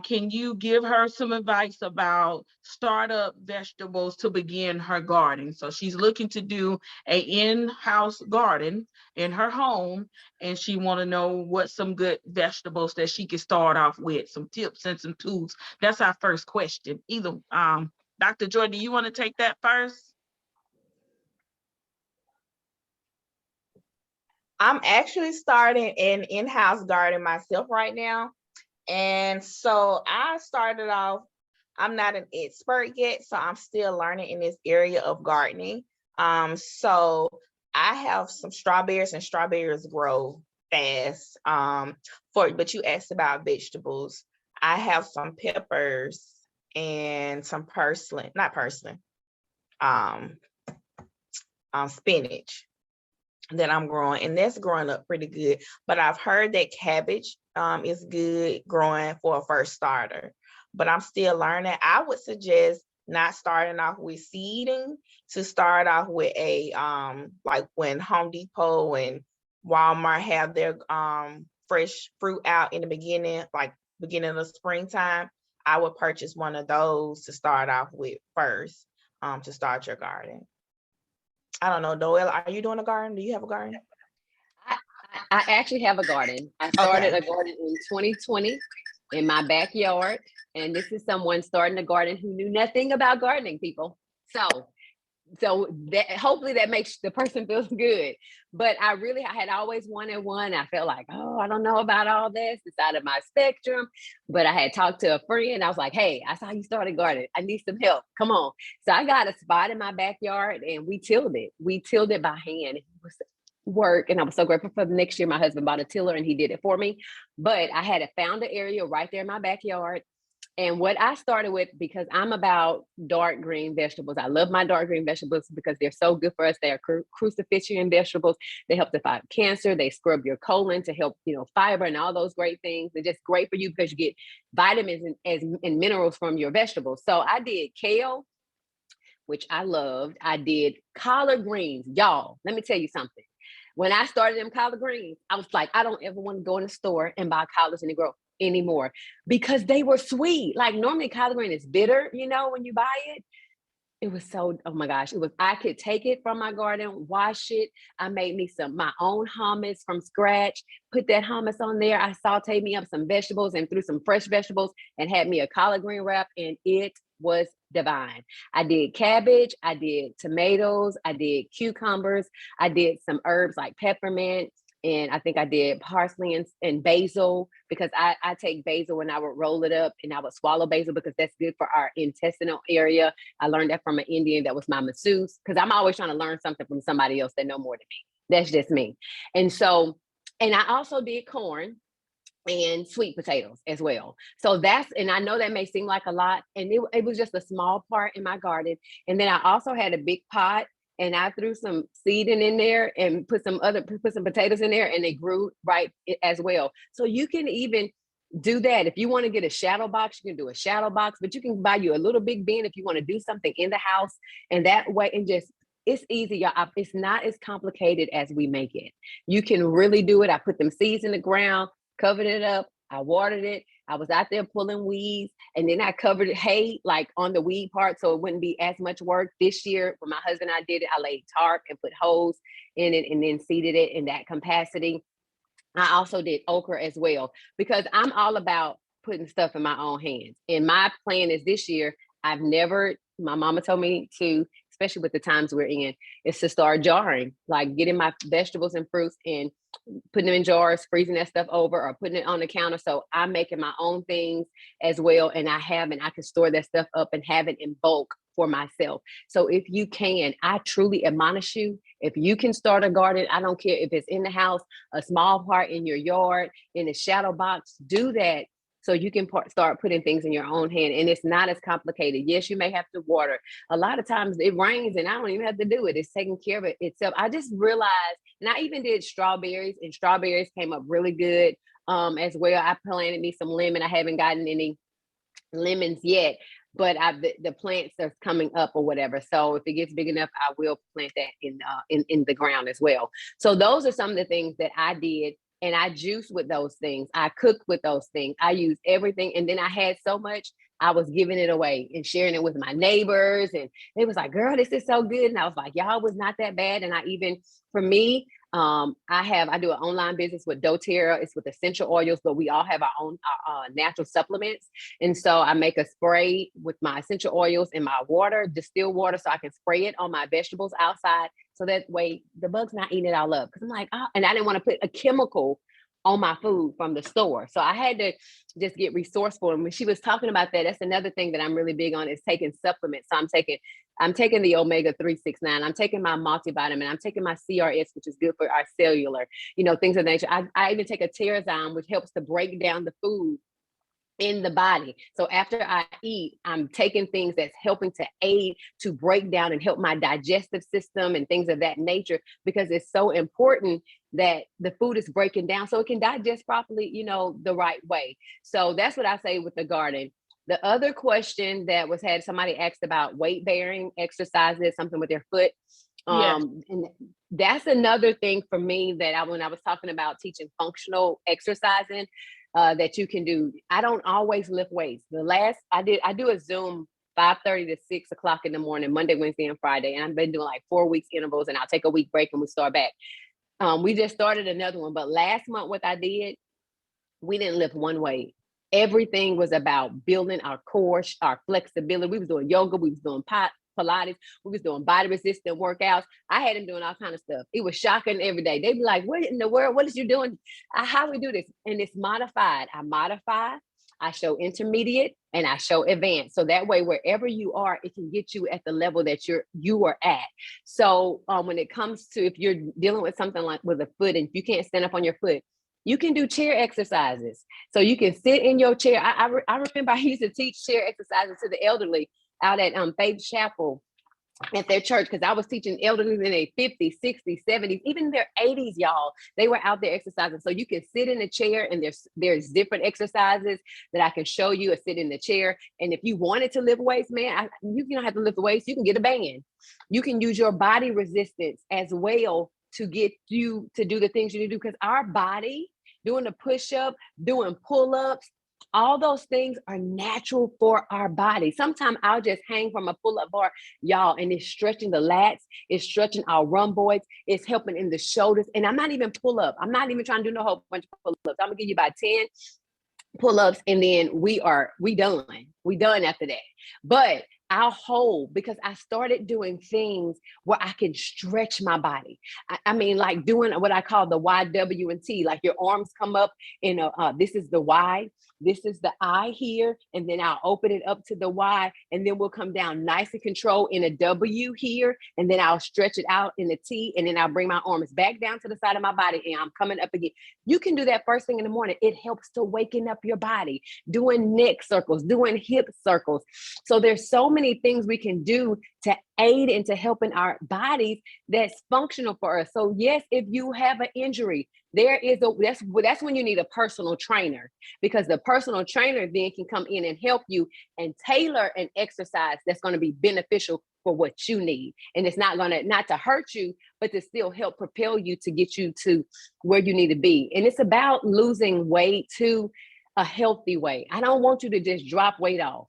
Can you give her some advice about startup vegetables to begin her garden? So she's looking to do an in-house garden in her home, and she want to know what some good vegetables that she can start off with, some tips and some tools. That's our first question. Either Dr. Joy, do you want to take that first? I'm actually starting an in-house garden myself right now. And so I started off, I'm not an expert yet, so I'm still learning in this area of gardening. So I have some strawberries, and strawberries grow fast. But you asked about vegetables. I have some peppers and some spinach that I'm growing, and that's growing up pretty good. But I've heard that cabbage is good growing for a first starter, but I'm still learning. I would suggest not starting off with seeding, to start off with a like when Home Depot and Walmart have their fresh fruit out in the beginning, like beginning of springtime. I would purchase one of those to start off with first, to start your garden. I don't know, Noelle, are you doing a garden? Do you have a garden? I actually have a garden. I started a garden in 2020 in my backyard. And this is someone starting a garden who knew nothing about gardening, people. So that hopefully that makes the person feel good. But I had always wanted one. I felt like, oh, I don't know about all this. It's out of my spectrum. But I had talked to a friend. I was like, hey, I saw you start a garden. I need some help. Come on. So I got a spot in my backyard and we tilled it. We tilled it by hand. It was work. And I was so grateful for the next year. My husband bought a tiller and he did it for me. But I had found an area right there in my backyard. And what I started with, because I'm about dark green vegetables. I love my dark green vegetables because they're so good for us. They are cruciferous vegetables. They help to fight cancer. They scrub your colon to help, fiber and all those great things. They're just great for you because you get vitamins and minerals from your vegetables. So I did kale, which I loved. I did collard greens. Y'all, let me tell you something. When I started them collard greens, I was like, I don't ever want to go in the store and buy collards anymore because they were sweet. Like normally collard green is bitter, when you buy it. It was so, oh my gosh, I could take it from my garden, wash it. I made me my own hummus from scratch, put that hummus on there. I sauteed me up some vegetables and threw some fresh vegetables and had me a collard green wrap, and it was divine. I did cabbage, I did tomatoes, I did cucumbers, I did some herbs like peppermint, and I think I did parsley and basil, because I take basil and I would roll it up and I would swallow basil because that's good for our intestinal area. I learned that from an Indian that was my masseuse, because I'm always trying to learn something from somebody else that know more than me. That's just me. And I also did corn and sweet potatoes as well. So and I know that may seem like a lot, and it was just a small part in my garden. And then I also had a big pot and I threw some seeding in there and put some potatoes in there, and they grew right as well. So you can even do that. If you want to get a shadow box, you can do a shadow box, but you can buy you a little big bin if you want to do something in the house. And that way, and just, it's easy, y'all. It's not as complicated as we make it. You can really do it. I put them seeds in the ground, covered it up. I watered it. I was out there pulling weeds, and then I covered hay like on the weed part, so it wouldn't be as much work. This year, when my husband and I did it, I laid tarp and put hose in it and then seeded it in that capacity. I also did okra as well, because I'm all about putting stuff in my own hands. And my plan is this year, my mama told me to, especially with the times we're in, is to start jarring, like getting my vegetables and fruits and putting them in jars, freezing that stuff over, or putting it on the counter. So I'm making my own things as well. And I can store that stuff up and have it in bulk for myself. So if you can, I truly admonish you, if you can start a garden, I don't care if it's in the house, a small part in your yard, in a shadow box, do that. So you can start putting things in your own hand, and it's not as complicated. Yes, you may have to water. A lot of times it rains and I don't even have to do it. It's taking care of it itself. I just realized, and I even did strawberries, and strawberries came up really good as well. I planted me some lemon. I haven't gotten any lemons yet, but the plants are coming up or whatever. So if it gets big enough, I will plant that in the ground as well. So those are some of the things that I did. And I juice with those things. I cook with those things. I use everything. And then I had so much, I was giving it away and sharing it with my neighbors. And they was like, girl, this is so good. And I was like, y'all, was not that bad. And for me, I do an online business with doTERRA. It's with essential oils, but we all have our own natural supplements. And so I make a spray with my essential oils and my water, distilled water, so I can spray it on my vegetables outside. So that way the bugs not eating it all up. Cause I'm like, and I didn't want to put a chemical on my food from the store. So I had to just get resourceful. And when she was talking about that, that's another thing that I'm really big on, is taking supplements. So I'm taking the omega 369. I'm taking my multivitamin. I'm taking my CRS, which is good for our cellular, things of that nature. I even take a Terrazyme, which helps to break down the food in the body. So after I eat, I'm taking things that's helping to aid to break down and help my digestive system and things of that nature, because it's so important that the food is breaking down so it can digest properly, the right way. So that's what I say with the garden. The other question that somebody asked about weight bearing exercises, something with their foot. Yes. And that's another thing for me that when I was talking about teaching functional exercising, that you can do. I don't always lift weights. I do a Zoom 5:30 to 6 o'clock in the morning, Monday, Wednesday, and Friday. And I've been doing like 4 weeks intervals, and I'll take a week break and we start back. We just started another one, but last month what I did, we didn't lift one weight. Everything was about building our core, our flexibility. We was doing yoga, we was doing Pilates, we was doing body resistant workouts. I had them doing all kind of stuff. It was shocking every day. They'd be like, what in the world? What is you doing? How we do this? And it's modified. I modify, I show intermediate, and I show advanced. So that way, wherever you are, it can get you at the level that you are at. So when it comes to, if you're dealing with something like with a foot and you can't stand up on your foot, you can do chair exercises. So you can sit in your chair. I remember I used to teach chair exercises to the elderly out at Faith Chapel at their church, because I was teaching elderly in their 50s, 60s, 70s, even their 80s, y'all. They were out there exercising. So you can sit in a chair, and there's different exercises that I can show you, or sit in the chair. And if you wanted to lift weights, man, you don't have to lift weights. You can get a band. You can use your body resistance as well to get you to do the things you need to do, because our body, doing the push-up, doing pull-ups, all those things are natural for our body. Sometimes I'll just hang from a pull-up bar, y'all, and it's stretching the lats, it's stretching our rhomboids, it's helping in the shoulders. And I'm not even pull-up. I'm not even trying to do no whole bunch of pull-ups. I'm gonna give you about 10 pull-ups, and then we done. We done after that. But I'll hold, because I started doing things where I can stretch my body. I mean, like doing what I call the Y, W, and T, like your arms come up in this is the Y, this is the I here, and then I'll open it up to the Y, and then we'll come down nice and controlled in a W here, and then I'll stretch it out in a T, and then I'll bring my arms back down to the side of my body, and I'm coming up again. You can do that first thing in the morning. It helps to waken up your body, doing neck circles, doing hip circles. So there's so many things we can do to aid into helping our bodies that's functional for us. So yes, if you have an injury, that's when you need a personal trainer, because the personal trainer then can come in and help you and tailor an exercise that's going to be beneficial for what you need. And it's not to hurt you, but to still help propel you to get you to where you need to be. And it's about losing weight to a healthy way. I don't want you to just drop weight off.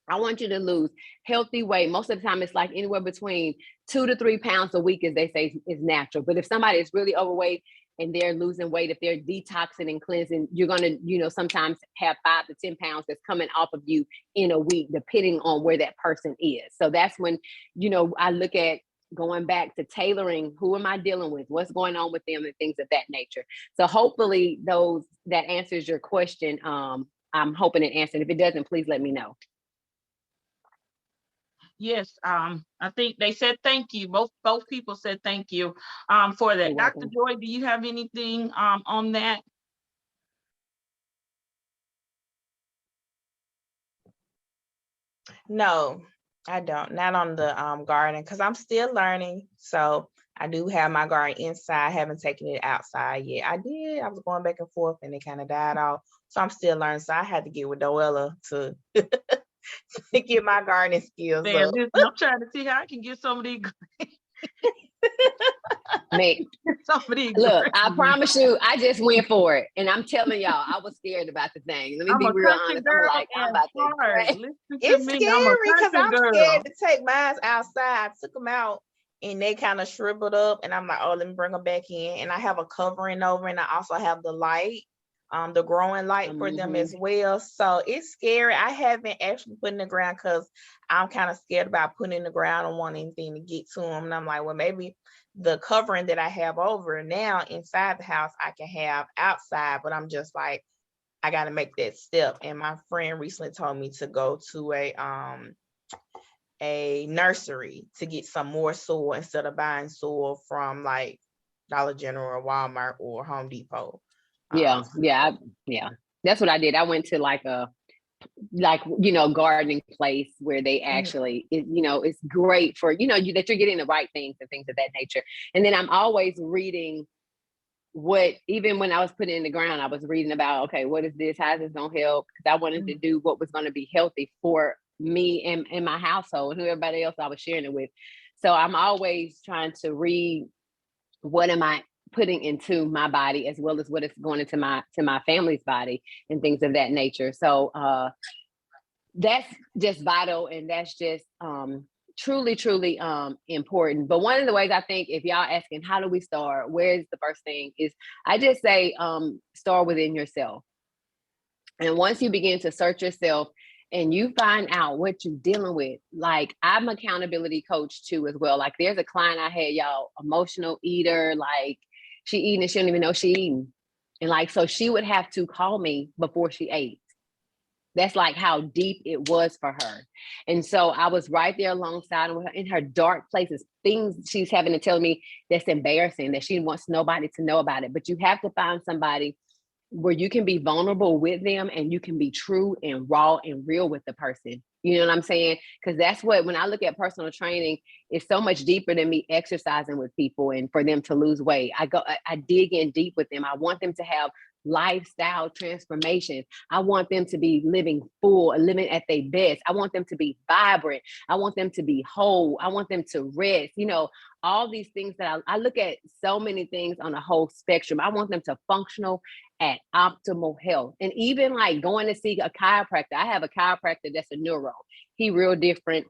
I want you to lose healthy weight. Most of the time, it's like anywhere between 2 to 3 pounds a week, as they say, is natural. But if somebody is really overweight and they're losing weight, if they're detoxing and cleansing, you're going to, sometimes have 5 to 10 pounds that's coming off of you in a week, depending on where that person is. So that's when, I look at going back to tailoring, who am I dealing with? What's going on with them and things of that nature. So hopefully that answers your question. I'm hoping it answered. If it doesn't, please let me know. Yes, I think they said thank you. Both people said thank you for that. Dr. Joy, do you have anything on that? No, I don't. Not on the garden, because I'm still learning. So I do have my garden inside. I haven't taken it outside yet. I did. I was going back and forth and it kind of died off. So I'm still learning. So I had to get with Doella to get my gardening skills Man, up. listen, I'm trying to see how I can get some of these. Man, look, I promise you, I just went for it. And I'm telling y'all, I was scared about the thing. Let me be real honest. I'm like, I'm about to. It's scary because I'm scared to take mine outside. I took them out and they kind of shriveled up. And I'm like, oh, let me bring them back in. And I have a covering over, and I also have the light, the growing light for them as well. So it's scary. I haven't actually put in the ground because I'm kind of scared about putting in the ground. I don't want anything to get to them. And I'm like, well, maybe the covering that I have over now inside the house, I can have outside, but I'm just like, I got to make that step. And my friend recently told me to go to a nursery to get some more soil instead of buying soil from like Dollar General or Walmart or Home Depot. Yeah. That's what I did. I went to gardening place where they actually, it's great for, that you're getting the right things and things of that nature. And then I'm always reading even when I was putting it in the ground, I was reading about, okay, what is this? How is this going to help? Because I wanted to do what was going to be healthy for me and my household and everybody else I was sharing it with. So I'm always trying to read, what am I putting into my body, as well as what is going into my family's body and things of that nature. So that's just vital, and that's just truly important. But one of the ways, I think, if y'all asking how do we start, where's the first thing, is I just say start within yourself. And once you begin to search yourself and you find out what you're dealing with, like, I'm an accountability coach too as well. Like, there's a client I had, y'all, emotional eater, like she eating and she don't even know she eating. And like, so she would have to call me before she ate. That's like how deep it was for her. And so I was right there alongside with her in her dark places, things she's having to tell me that's embarrassing, that she wants nobody to know about it. But you have to find somebody where you can be vulnerable with them and you can be true and raw and real with the person. You know what I'm saying? Because that's what, when I look at personal training, it's so much deeper than me exercising with people and for them to lose weight. I dig in deep with them. I want them to have lifestyle transformation. I want them to be living full, living at their best. I want them to be vibrant. I want them to be whole. I want them to rest. All these things that I look at, so many things on a whole spectrum. I want them to functional at optimal health. And even like going to see a chiropractor. I have a chiropractor that's a neuro. He real different.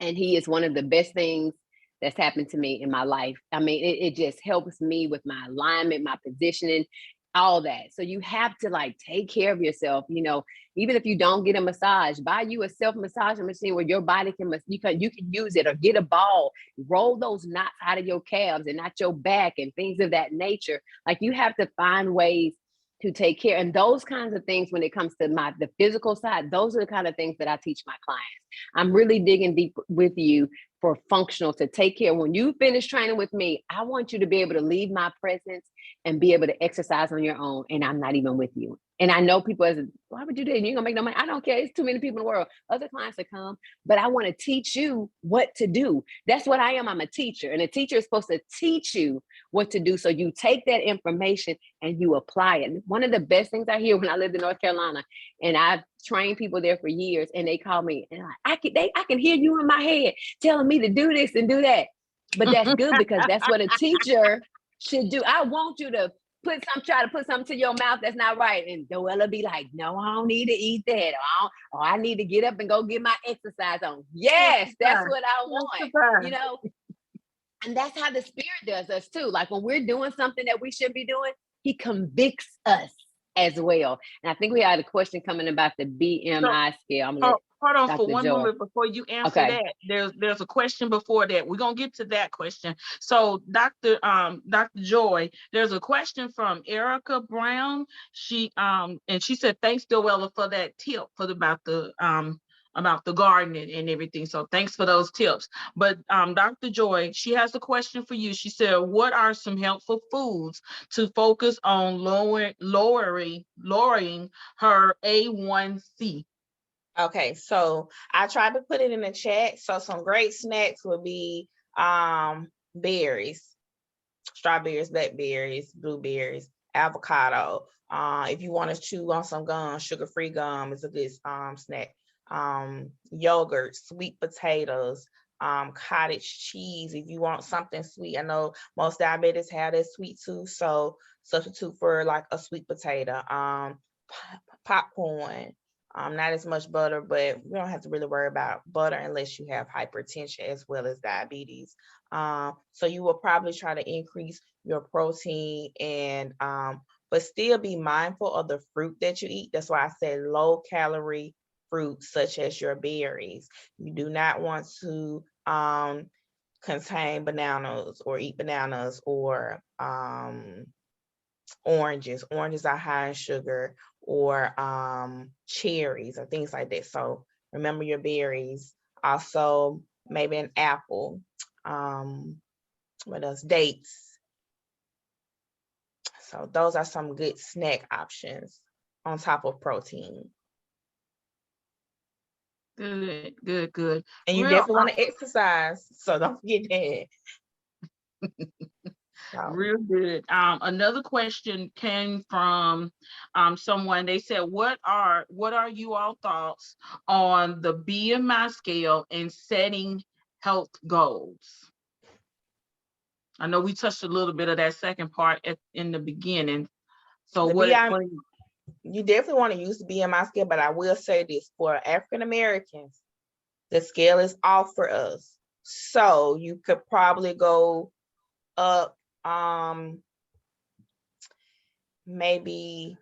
And he is one of the best things that's happened to me in my life. I mean, it just helps me with my alignment, my positioning, all that. So you have to like take care of yourself. Even if you don't get a massage, buy you a self massaging machine where your body you can use it, or get a ball, roll those knots out of your calves and not your back and things of that nature. Like, you have to find ways to take care. And those kinds of things, when it comes to the physical side, those are the kind of things that I teach my clients. I'm really digging deep with you for functional to take care. When you finish training with me, I want you to be able to leave my presence and be able to exercise on your own. And I'm not even with you. And I know people why would you do that? You're gonna make no money. I don't care. It's too many people in the world. Other clients will come, but I want to teach you what to do. That's what I am. I'm a teacher, and a teacher is supposed to teach you what to do. So you take that information and you apply it. One of the best things I hear when I lived in North Carolina, and I've trained people there for years, and they call me, and I can hear you in my head telling me to do this and do that. But that's good because that's what a teacher should do. I want you to try to put something to your mouth that's not right. And Doella be like, no, I don't need to eat that. Or I need to get up and go get my exercise on. Yes, that's what I want. You know, and that's how the Spirit does us too. Like when we're doing something that we shouldn't be doing, he convicts us as well. And I think we had a question coming about the BMI scale. I'm gonna hold on Dr. for one Joy. moment before you answer that. There's a question before that. We're gonna get to that question. So Dr. Joy, there's a question from Erica Brown. She and she said, thanks, Doella, for that tip about the gardening and everything. So thanks for those tips. But Dr. Joy, she has a question for you. She said, what are some helpful foods to focus on lowering her A1C? Okay, so I tried to put it in the chat. So some great snacks would be berries, strawberries, blackberries, blueberries, avocado. If you want to chew on some gum, sugar-free gum is a good snack. Yogurt, sweet potatoes, cottage cheese. If you want something sweet, I know most diabetics have that sweet tooth, so substitute for like a sweet potato. Popcorn. Not as much butter, but we don't have to really worry about butter unless you have hypertension as well as diabetes. So you will probably try to increase your protein and but still be mindful of the fruit that you eat. That's why I said low calorie fruits such as your berries. You do not want to contain bananas or eat bananas or oranges. Oranges are high in sugar, or cherries or things like that. So remember your berries. Also, maybe an apple. What else? Dates. So those are some good snack options on top of protein. Good. And you definitely want to exercise, so don't forget that. Real good. Another question came from someone. They said, what are you all thoughts on the BMI scale and setting health goals? I know we touched a little bit of that second part in the beginning. So you definitely want to use the BMI scale, but I will say this, for African Americans, the scale is off for us. So you could probably go up maybe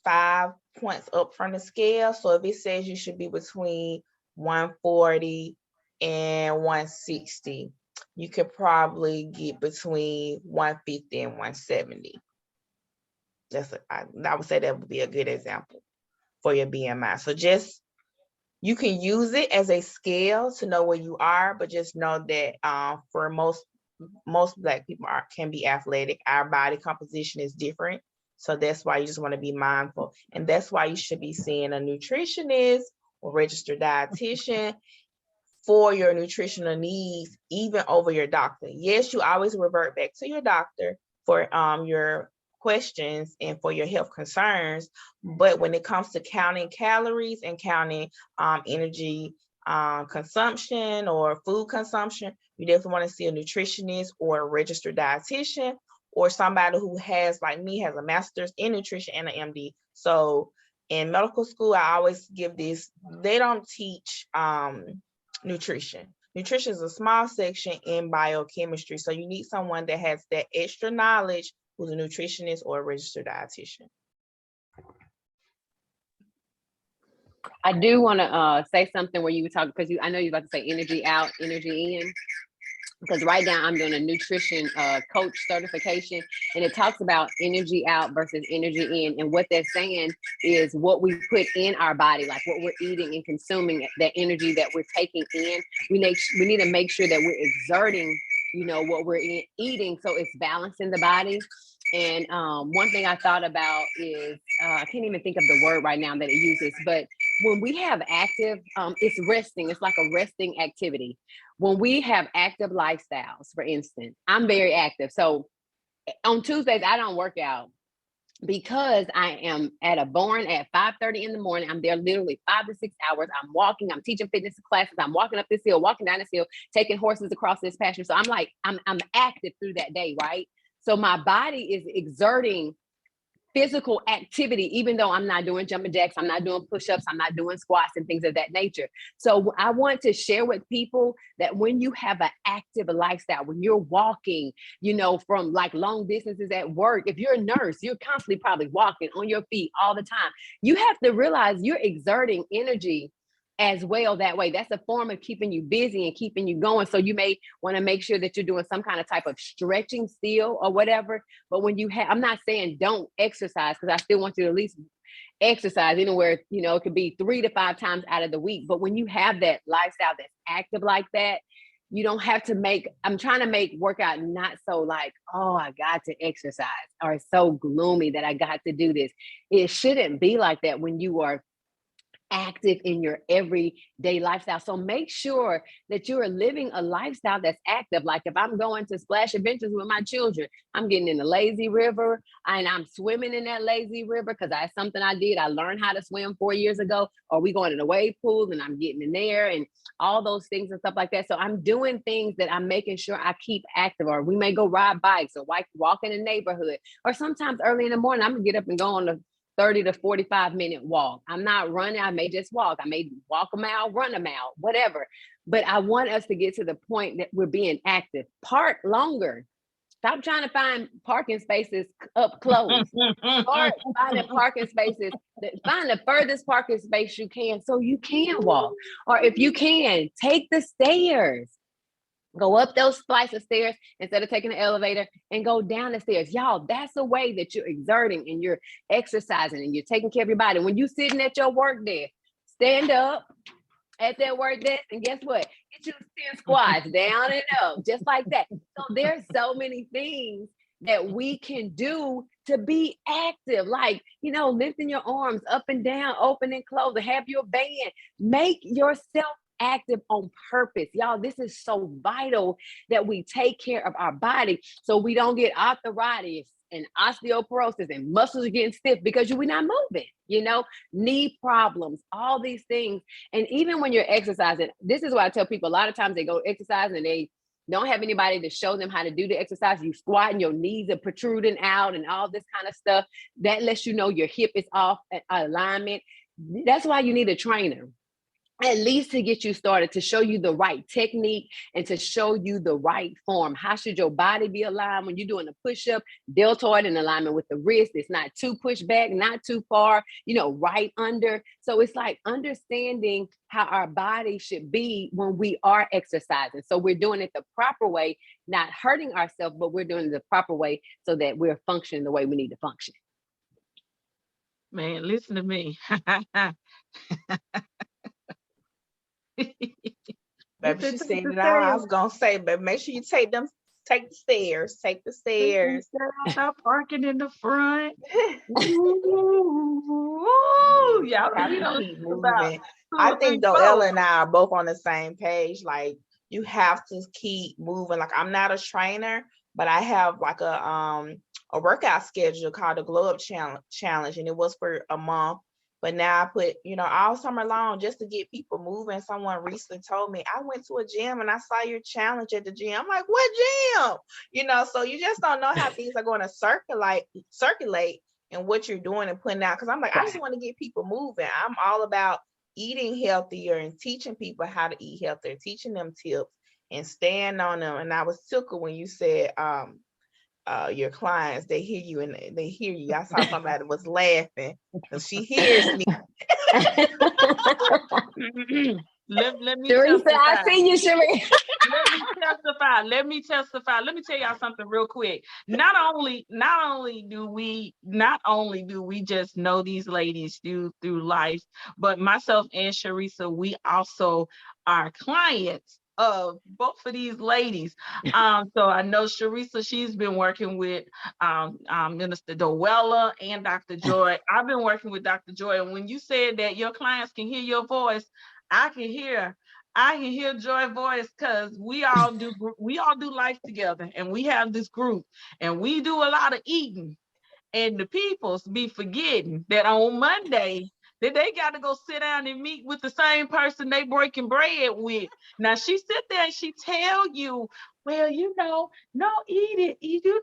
5 points up from the scale. So if it says you should be between 140 and 160, you could probably get between 150 and 170. I would say that would be a good example for your BMI. So just, you can use it as a scale to know where you are, but just know that for most Black people can be athletic. Our body composition is different. So that's why you just want to be mindful. And that's why you should be seeing a nutritionist or registered dietitian for your nutritional needs, even over your doctor. Yes, you always revert back to your doctor for your questions and for your health concerns. But when it comes to counting calories and counting energy consumption or food consumption, you definitely want to see a nutritionist or a registered dietitian, or somebody who has, like me, has a master's in nutrition and an MD. So in medical school, I always give this, they don't teach nutrition. Nutrition is a small section in biochemistry. So you need someone that has that extra knowledge, who's a nutritionist or a registered dietitian. I do want to say something where you were talking, because I know you're about to say energy out, energy in. because right now I'm doing a nutrition coach certification, and it talks about energy out versus energy in. And what they're saying is what we put in our body, like what we're eating and consuming, that energy that we're taking in, we need to make sure that we're exerting, what we're eating, so it's balancing the body. And one thing I thought about is, I can't even think of the word right now that it uses, but when we have active, it's resting. It's like a resting activity. When we have active lifestyles, for instance, I'm very active. So on Tuesdays, I don't work out because I am at a barn at 5:30 in the morning. I'm there literally 5 to 6 hours. I'm walking, I'm teaching fitness classes. I'm walking up this hill, walking down this hill, taking horses across this pasture. So I'm active through that day, right? So my body is exerting physical activity, even though I'm not doing jumping jacks, I'm not doing push-ups, I'm not doing squats and things of that nature. So I want to share with people that when you have an active lifestyle, when you're walking, from like long distances at work, if you're a nurse, you're constantly probably walking on your feet all the time. You have to realize you're exerting energy as well that way. That's a form of keeping you busy and keeping you going. So you may want to make sure that you're doing some kind of type of stretching still or whatever. But when you I'm not saying don't exercise, because I still want you to at least exercise anywhere, it could be 3 to 5 times out of the week. But when you have that lifestyle that's active like that, you don't have to I'm trying to make workout not so like, oh, I got to exercise, or it's so gloomy that I got to do this. It shouldn't be like that when you are active in your everyday lifestyle. So make sure that you are living a lifestyle that's active. Like if I'm going to Splash Adventures with my children, I'm getting in the lazy river and I'm swimming in that lazy river because that's something I did. I learned how to swim 4 years ago. Or we going to the wave pools and I'm getting in there and all those things and stuff like that. So I'm doing things that I'm making sure I keep active. Or we may go ride bikes or walk in the neighborhood. Or sometimes early in the morning, I'm gonna get up and go on a 30 to 45-minute walk. I'm not running. I may just walk. I may walk a mile, run a mile, whatever. But I want us to get to the point that we're being active. Park longer. Stop trying to find parking spaces up close. Start finding parking spaces. Find the furthest parking space you can so you can walk. Or if you can, take the stairs. Go up those flights of stairs instead of taking the elevator and go down the stairs. Y'all, that's a way that you're exerting and you're exercising and you're taking care of your body. When you're sitting at your work desk, stand up at that work desk and guess what? Get you 10 squats down and up, just like that. So there's so many things that we can do to be active, like, lifting your arms up and down, open and close, and have your band. Make yourself active on purpose. Y'all, this is so vital that we take care of our body so we don't get arthritis and osteoporosis and muscles are getting stiff because we're not moving, knee problems, all these things. And even when you're exercising, this is why I tell people a lot of times they go exercise and they don't have anybody to show them how to do the exercise. You squat and your knees are protruding out and all this kind of stuff. That lets you know your hip is off alignment. That's why you need a trainer. At least to get you started, to show you the right technique and to show you the right form. How should your body be aligned when you're doing a push-up? Deltoid in alignment with the wrist. It's not too pushed back, not too far, right under. So it's like understanding how our body should be when we are exercising. So we're doing it the proper way, not hurting ourselves, but we're doing it the proper way so that we're functioning the way we need to function. Man, listen to me. Baby, she said it all. I was gonna say, but make sure you take the stairs. Take the stairs. Stop parking in the front. Ooh, y'all keep moving. I think Doella and I are both on the same page. Like, you have to keep moving. Like, I'm not a trainer, but I have like a workout schedule called the Glow Up Challenge, and it was for a month. But now I put, all summer long just to get people moving. Someone recently told me, I went to a gym and I saw your challenge at the gym. I'm like, what gym? So you just don't know how things are going to circulate and what you're doing and putting out. Because I'm like, I just want to get people moving. I'm all about eating healthier and teaching people how to eat healthier, teaching them tips and staying on them. And I was tickled when you said, your clients, they hear you and they hear you. I saw somebody was laughing because she hears me. Let me Teresa, I testify. see you, Sheree. Let me testify. Let me testify. Let me tell y'all something real quick. Not only do we just know these ladies through life, but myself and Sharisa, we also are clients of both of these ladies. So I know Sharisa, she's been working with Minister Doella and Dr. Joy. I've been working with Dr. Joy, and when you said that your clients can hear your voice, I can hear I can hear Joy voice because we all do life together, and we have this group, and we do a lot of eating, and the peoples be forgetting that on Monday that they got to go sit down and meet with the same person they breaking bread with. Now she sit there and she tell you, well, no, eat it. You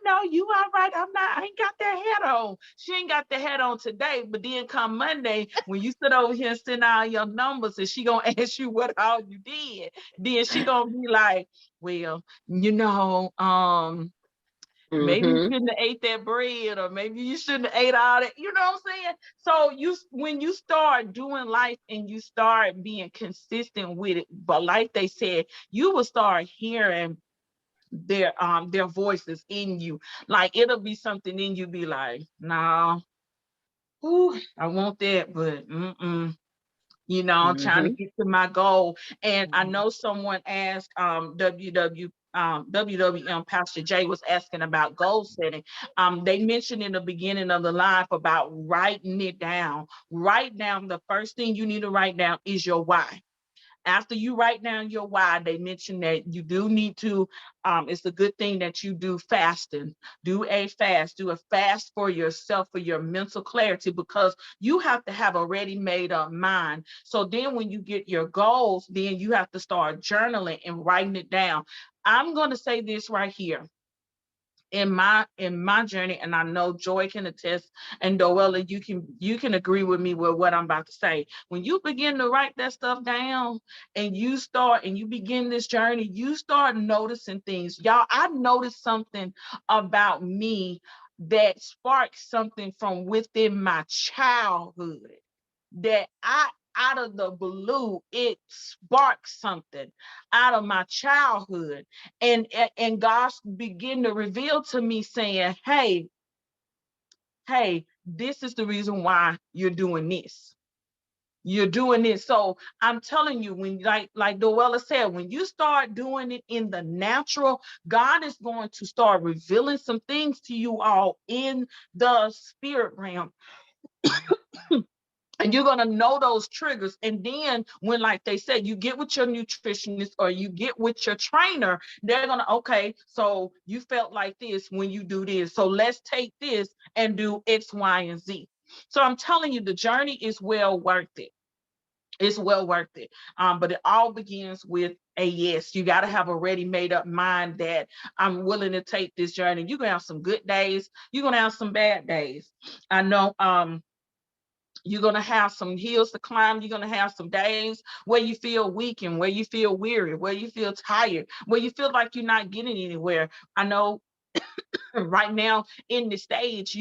all right. I ain't got that hat on. She ain't got the hat on today, but then come Monday, when you sit over here and send out your numbers and she gonna ask you what all you did, then she gonna be like, well, maybe you Mm-hmm. shouldn't have ate that bread, or maybe you shouldn't have ate all that. You know what I'm saying? So when you start doing life and you start being consistent with it, but like they said, you will start hearing their voices in you. Like it'll be something in you, be like, nah, I want that, but I'm trying to Mm-hmm. get to my goal. And I know someone asked WWM Pastor Jay was asking about goal setting. They mentioned in the beginning of the live about writing it down. Write down, the first thing you need to write down is your why. After you write down your why, they mentioned that you do need to, it's a good thing that you do fasting. Do a fast for yourself, for your mental clarity, because you have to have a ready made up mind. So then when you get your goals, then you have to start journaling and writing it down. I'm going to say this right here. In my journey, and I know Joy can attest, and Doella, you can agree with me with what I'm about to say. When you begin to write that stuff down and you begin this journey, you start noticing things. Y'all, I noticed something about me that sparked something from within my childhood, that I out of the blue, it sparked something out of my childhood. And God began to reveal to me saying, hey, this is the reason why you're doing this. You're doing this. So I'm telling you, when like Doella said, when you start doing it in the natural, God is going to start revealing some things to you all in the spirit realm. And you're going to know those triggers. And then when, like they said, you get with your nutritionist or you get with your trainer, they're going to, okay, so you felt like this when you do this. So let's take this and do X, Y, and Z. So I'm telling you, the journey is well worth it. It's well worth it. But it all begins with a yes. You got to have a ready made up mind that I'm willing to take this journey. You're going to have some good days. You're going to have some bad days. I know, you're going to have some hills to climb. You're going to have some days where you feel weak and where you feel weary, where you feel tired, where you feel like you're not getting anywhere. I know right now in the stage,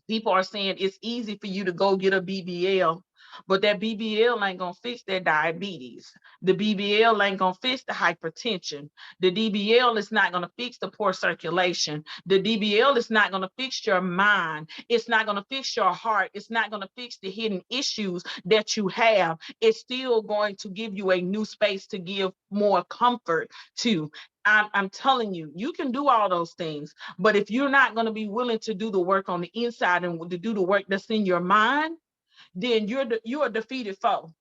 people are saying it's easy for you to go get a BBL, but that BBL ain't gonna fix that diabetes. The BBL ain't gonna fix the hypertension. The DBL is not gonna fix the poor circulation. The DBL is not gonna fix your mind. It's not gonna fix your heart. It's not gonna fix the hidden issues that you have. It's still going to give you a new space to give more comfort to. I'm telling you, you can do all those things. But if you're not going to be willing to do the work on the inside and to do the work that's in your mind, then you're a defeated foe.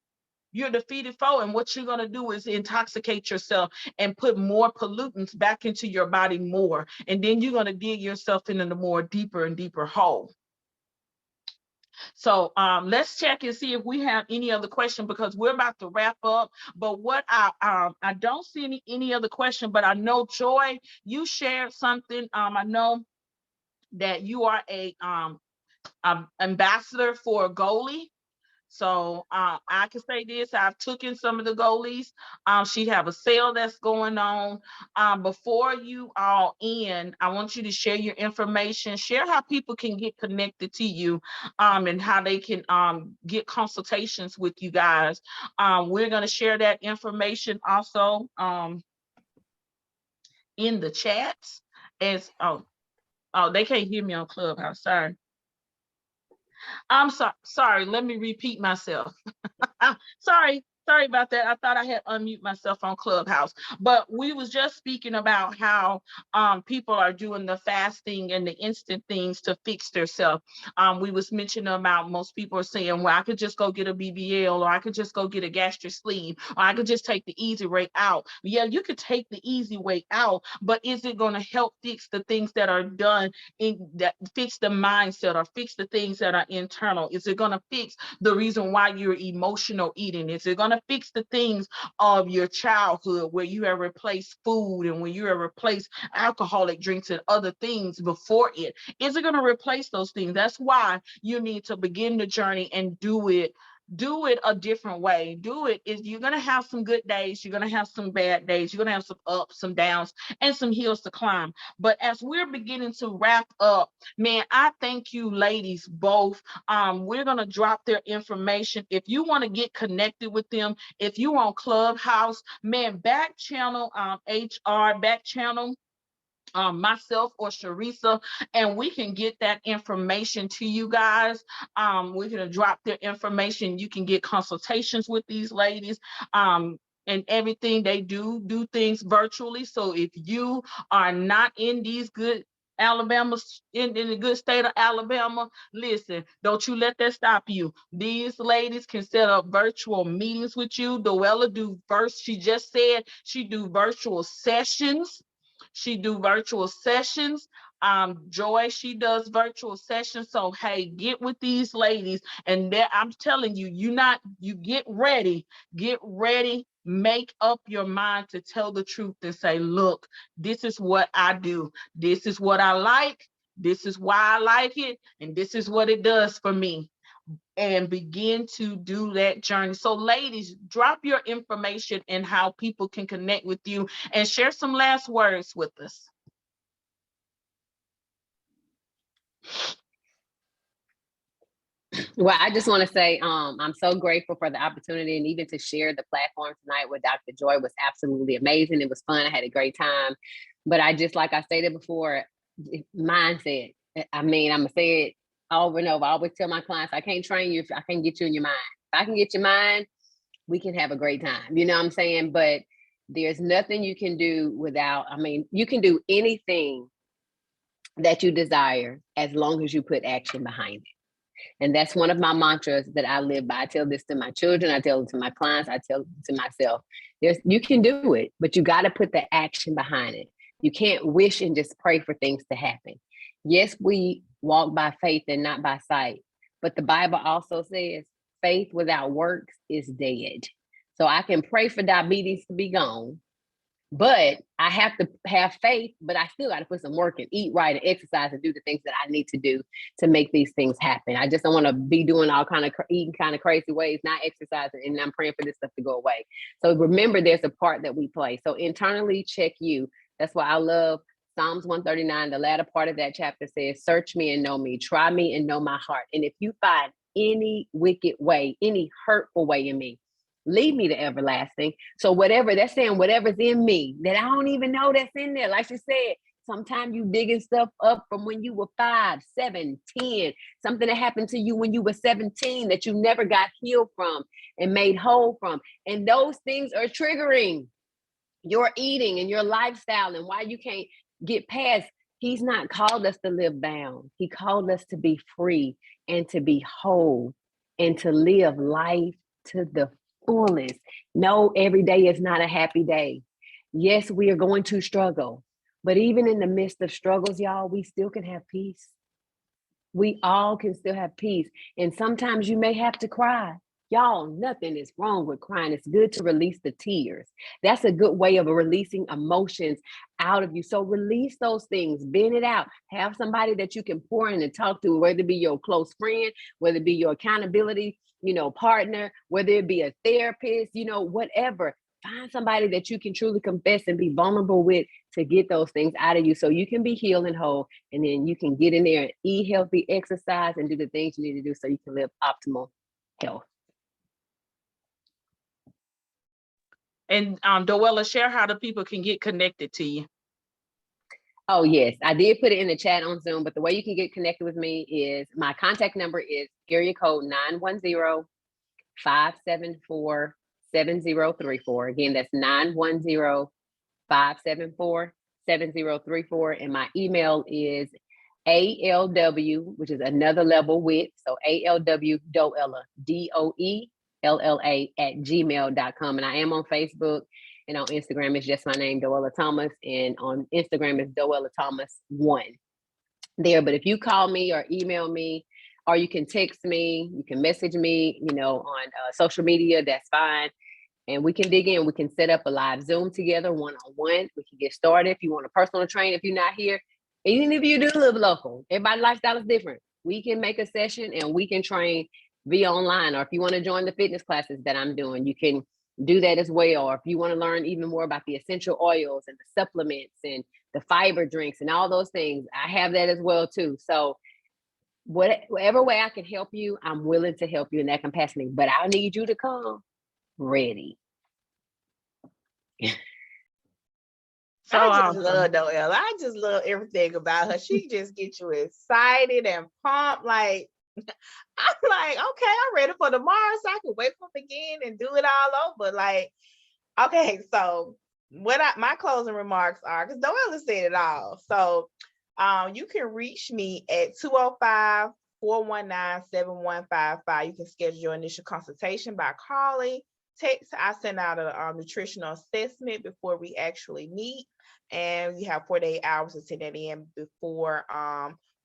You're a defeated foe. And what you're going to do is intoxicate yourself and put more pollutants back into your body more. And then you're going to dig yourself into the more deeper and deeper hole. So let's check and see if we have any other question, because we're about to wrap up. But what I don't see any other question, but I know Joy, you shared something. I know that you are a ambassador for Goalie. So I can say this, I've taken some of the goalies. She have a sale that's going on. Before you all end, I want you to share your information, share how people can get connected to you, and how they can get consultations with you guys. We're going to share that information also in the chats. As they can't hear me on Clubhouse. Sorry. I'm sorry. Let me repeat myself. Sorry about that. I thought I had unmute myself on Clubhouse, but we was just speaking about how people are doing the fasting and the instant things to fix themselves. We was mentioning about most people are saying, well, I could just go get a BBL, or I could just go get a gastric sleeve, or I could just take the easy way out. Yeah, you could take the easy way out, but is it going to help fix the things that are done in that, fix the mindset, or fix the things that are internal? Is it going to fix the reason why you're emotional eating? Is it going to fix the things of your childhood where you have replaced food and when you have replaced alcoholic drinks and other things before it? Is it going to replace those things? That's why you need to begin the journey and do it a different way. You're going to have some good days, you're going to have some bad days, you're going to have some ups, some downs, and some hills to climb. But as we're beginning to wrap up, man, I thank you ladies both. We're going to drop their information. If you want to get connected with them, if you on Clubhouse, man, back channel HR, back channel myself or Sharisa, and we can get that information to you guys. We're going to drop their information. You can get consultations with these ladies. And everything they do things virtually. So if you are not in these good Alabama, in the good state of Alabama, listen, don't you let that stop you. These ladies can set up virtual meetings with you. Doella she just said she do virtual sessions. Joy, she does virtual sessions. So hey, get with these ladies, and I'm telling you, you get ready, make up your mind to tell the truth and say, look, this is what I do, this is what I like, this is why I like it, and this is what it does for me. And begin to do that journey. So ladies, drop your information and how people can connect with you, and share some last words with us. Well, I just want to say I'm so grateful for the opportunity, and even to share the platform tonight with Dr. Joy was absolutely amazing. It was fun. I had a great time. But I just, like I stated before, mindset. I mean, I'm going to say it over and over. I always tell my clients, I can't train you if I can't get you in your mind. If I can get your mind, we can have a great time. You know what I'm saying? But there's nothing you can do without, you can do anything that you desire as long as you put action behind it. And that's one of my mantras that I live by. I tell this to my children, I tell it to my clients, I tell it to myself. You can do it, but you got to put the action behind it. You can't wish and just pray for things to happen. Yes, we walk by faith and not by sight, but the Bible also says faith without works is dead. So I can pray for diabetes to be gone, but I have to have faith, but I still got to put some work and eat right and exercise and do the things that I need to do to make these things happen. I just don't want to be doing all kind of eating kind of crazy ways, not exercising, and I'm praying for this stuff to go away. So remember, there's a part that we play. So internally check you. That's why I love Psalms 139. The latter part of that chapter says, search me and know me, try me and know my heart. And if you find any wicked way, any hurtful way in me, lead me to everlasting. So whatever that's saying, whatever's in me that I don't even know that's in there. Like she said, sometimes you digging stuff up from when you were 5, 7, 10, something that happened to you when you were 17 that you never got healed from and made whole from. And those things are triggering your eating and your lifestyle, and why you can't get past. He's not called us to live bound. He called us to be free and to be whole and to live life to the fullest. No, every day is not a happy day. Yes, we are going to struggle, but even in the midst of struggles, y'all, we still can have peace. We all can still have peace. And sometimes you may have to cry. Y'all, nothing is wrong with crying. It's good to release the tears. That's a good way of releasing emotions out of you. So release those things, vent it out. Have somebody that you can pour in and talk to, whether it be your close friend, whether it be your accountability partner, whether it be a therapist, whatever. Find somebody that you can truly confess and be vulnerable with to get those things out of you so you can be healed and whole. And then you can get in there and eat healthy, exercise, and do the things you need to do so you can live optimal health. And Doella, share how the people can get connected to you. Oh, yes. I did put it in the chat on Zoom, but the way you can get connected with me is my contact number is area code 910-574-7034. Again, that's 910-574-7034. And my email is ALW, which is another level with, so ALW Doella, DOELLA @gmail.com. And I am on Facebook, and on Instagram, it's just my name, Doella Thomas. And on Instagram, it's Doella Thomas 1 there. But if you call me or email me, or you can text me, you can message me, on social media, that's fine. And we can dig in. We can set up a live Zoom together, one-on-one. We can get started. If you want a personal train, if you're not here, even if you do live local, everybody's lifestyle is different. We can make a session and we can train via online. Or if you want to join the fitness classes that I'm doing, you can do that as well. Or if you want to learn even more about the essential oils and the supplements and the fiber drinks and all those things, I have that as well too. So whatever way I can help you, I'm willing to help you in that capacity, but I need you to come ready. So I just love Noelle. I just love everything about her. She just gets you excited and pumped. Like, I'm like, okay, I'm ready for tomorrow, so I can wake up again and do it all over. Like, okay, so my closing remarks are, because Noelle said it all. So you can reach me at 205-419-7155. You can schedule your initial consultation by calling. Text. I send out a nutritional assessment before we actually meet, and you have 48 hours to send that in before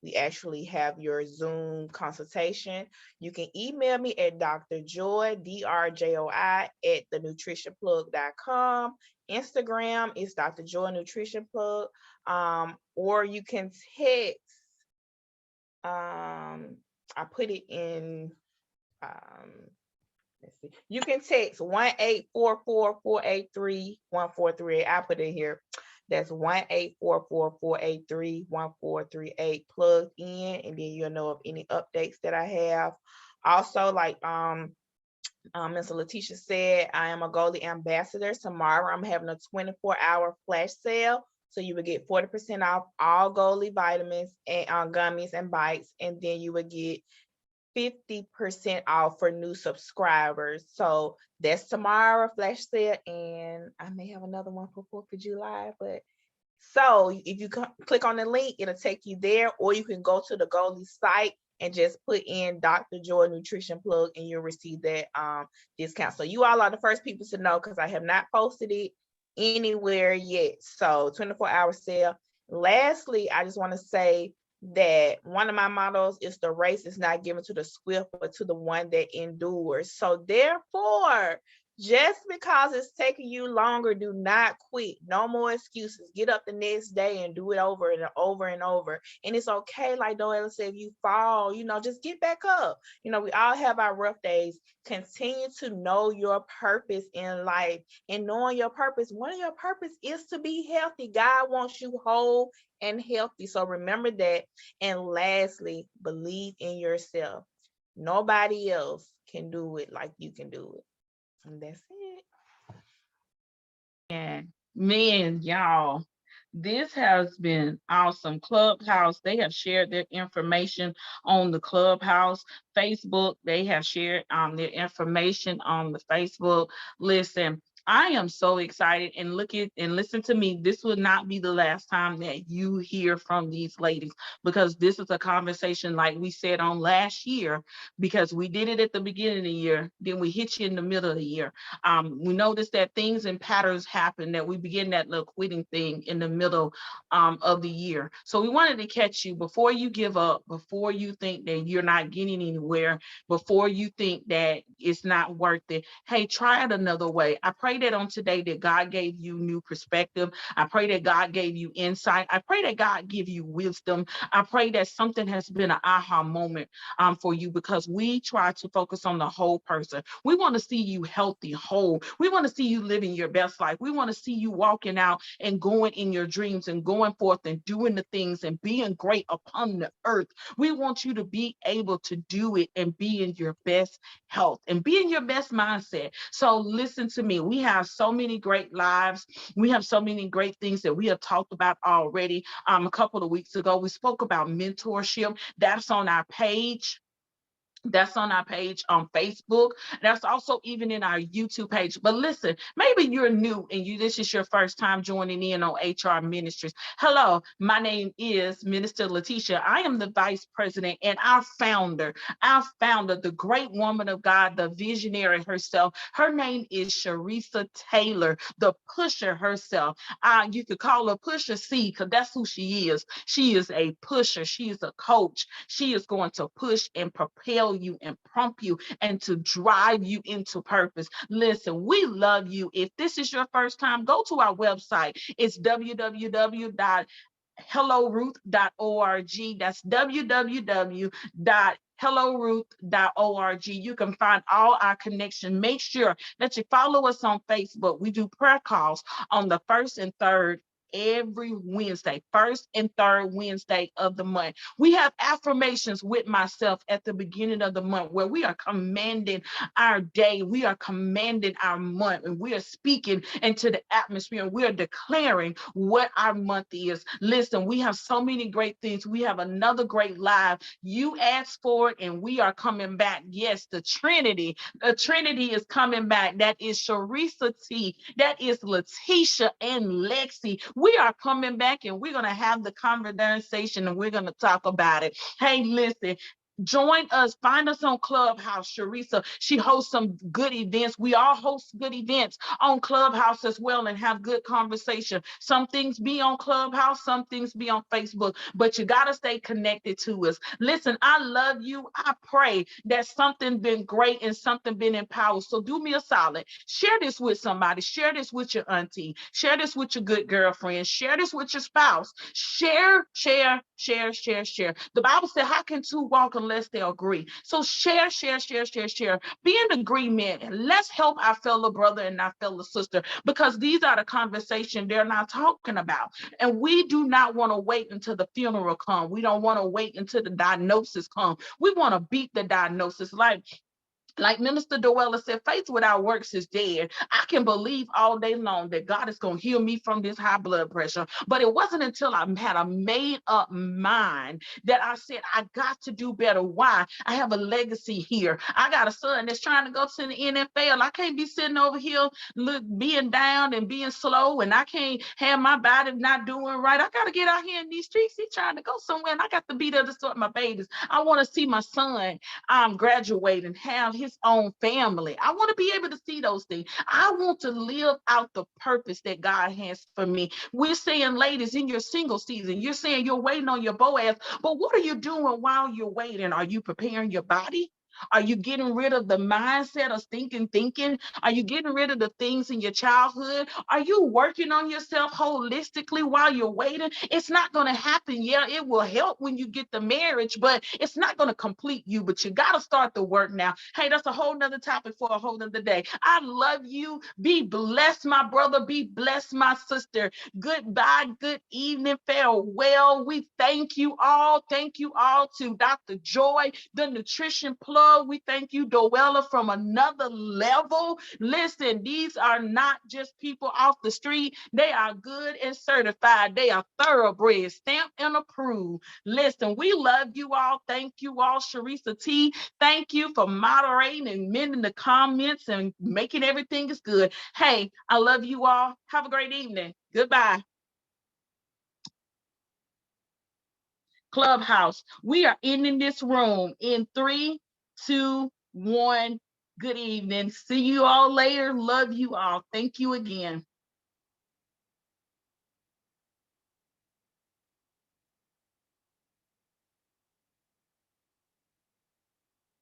we actually have your Zoom consultation. You can email me at drjoy, DRJOI, @thenutritionplug.com. Instagram is Dr. Joy Nutrition Plug, or you can text. I put it in. You can text 1-844-483-1438. I put it here. That's 1-844-483-1438. Plugged in, and then you'll know of any updates that I have. Also, like Ms. Letitia said, I am a Goalie ambassador. Tomorrow I'm having a 24-hour flash sale. So you would get 40% off all Goalie vitamins and gummies and bites, and then you would get 50% off for new subscribers. So that's tomorrow, flash sale, and I may have another one for 4th of July. But so if you click on the link, it'll take you there, or you can go to the Goalie site and just put in Dr. Joy Nutrition Plug, and you'll receive that discount. So you all are the first people to know, because I have not posted it anywhere yet. So 24-hour sale. Lastly, I just want to say that one of my mottos is the race is not given to the swift, but to the one that endures. So therefore, just because it's taking you longer, do not quit. No more excuses. Get up the next day and do it over and over and over. And it's okay, like Doella said, if you fall, just get back up. We all have our rough days. Continue to know your purpose in life. And knowing your purpose, one of your purpose is to be healthy. God wants you whole and healthy. So remember that. And lastly, believe in yourself. Nobody else can do it like you can do it. And that's it. And man, y'all, this has been awesome. Clubhouse, they have shared their information on the Clubhouse. Facebook, they have shared their information on the Facebook. Listen, I am so excited, and listen to me. This will not be the last time that you hear from these ladies, because this is a conversation like we said on last year, because we did it at the beginning of the year, then we hit you in the middle of the year. We noticed that things and patterns happen, that we begin that little quitting thing in the middle of the year. So we wanted to catch you before you give up, before you think that you're not getting anywhere, before you think that it's not worth it. Hey, try it another way. I pray pray that on today that God gave you new perspective. I pray that God gave you insight. I pray that God give you wisdom. I pray that something has been an aha moment for you, because we try to focus on the whole person. We want to see you healthy, whole. We want to see you living your best life. We want to see you walking out and going in your dreams and going forth and doing the things and being great upon the earth. We want you to be able to do it and be in your best health and be in your best mindset. So listen to me. We have so many great lives. We have so many great things that we have talked about already. A couple of weeks ago, we spoke about mentorship. That's on our page. That's on our page on Facebook. That's also even in our YouTube page. But listen, maybe you're new and this is your first time joining in on HR Ministries. Hello, my name is Minister Letitia. I am the vice president and our founder, the great woman of God, the visionary herself. Her name is Sharisa Taylor, the pusher herself. You could call her Pusher C, because that's who she is. She is a pusher. She is a coach. She is going to push and propel you and prompt you and to drive you into purpose. Listen, we love you. If this is your first time, go to our website. It's www.helloruth.org. That's www.helloruth.org. You can find all our connections. Make sure that you follow us on Facebook. We do prayer calls on the first and third every Wednesday, first and third Wednesday of the month. We have affirmations with myself at the beginning of the month where we are commanding our day, we are commanding our month, and we are speaking into the atmosphere, and we are declaring what our month is. Listen, we have so many great things. We have another great live. You asked for it, and we are coming back. Yes, the Trinity is coming back. That is Sharisa T. That is Letitia and Lexi. We are coming back and we're going to have the conversation and we're going to talk about it. Hey, listen. Join us, find us on Clubhouse. Sharisa, she hosts some good events. We all host good events on Clubhouse as well and have good conversation. Some things be on Clubhouse, some things be on Facebook, but you got to stay connected to us. Listen, I love you. I pray that something been great and something been empowered. So do me a solid. Share this with somebody. Share this with your auntie. Share this with your good girlfriend. Share this with your spouse. Share. The Bible said, how can two walk unless they agree? So share. Be in agreement and let's help our fellow brother and our fellow sister, because these are the conversations they're not talking about. And we do not want to wait until the funeral comes. We don't want to wait until the diagnosis comes. We want to beat the diagnosis. Like Minister Doella said, faith without works is dead. I can believe all day long that God is going to heal me from this high blood pressure. But it wasn't until I had a made up mind that I said, I got to do better. Why? I have a legacy here. I got a son that's trying to go to the NFL. I can't be sitting over here being down and being slow, and I can't have my body not doing right. I got to get out here in these streets. He's trying to go somewhere, and I got to be there to sort my babies. I want to see my son graduate and have his own family. I want to be able to see those things. I want to live out the purpose that God has for me. We're saying, ladies, in your single season, you're saying you're waiting on your Boaz, but what are you doing while you're waiting? Are you preparing your body? Are you getting rid of the mindset of thinking? Are you getting rid of the things in your childhood? Are you working on yourself holistically while you're waiting? It's not going to happen. Yeah, it will help when you get the marriage, but it's not going to complete you. But you got to start the work now. Hey, that's a whole nother topic for a whole nother day. I love you. Be blessed, my brother. Be blessed, my sister. Goodbye. Good evening. Farewell. We thank you all. Thank you all to Dr. Joy, the nutrition plug. We thank you, Doella, from another level. Listen, these are not just people off the street. They are good and certified. They are thoroughbred, stamped and approved. Listen, we love you all. Thank you all, Sharisa T. Thank you for moderating and mending the comments and making everything is good. Hey, I love you all. Have a great evening. Goodbye. Clubhouse, we are ending this room in 3, 2, 1. Good evening. See you all later. Love you all. Thank you again.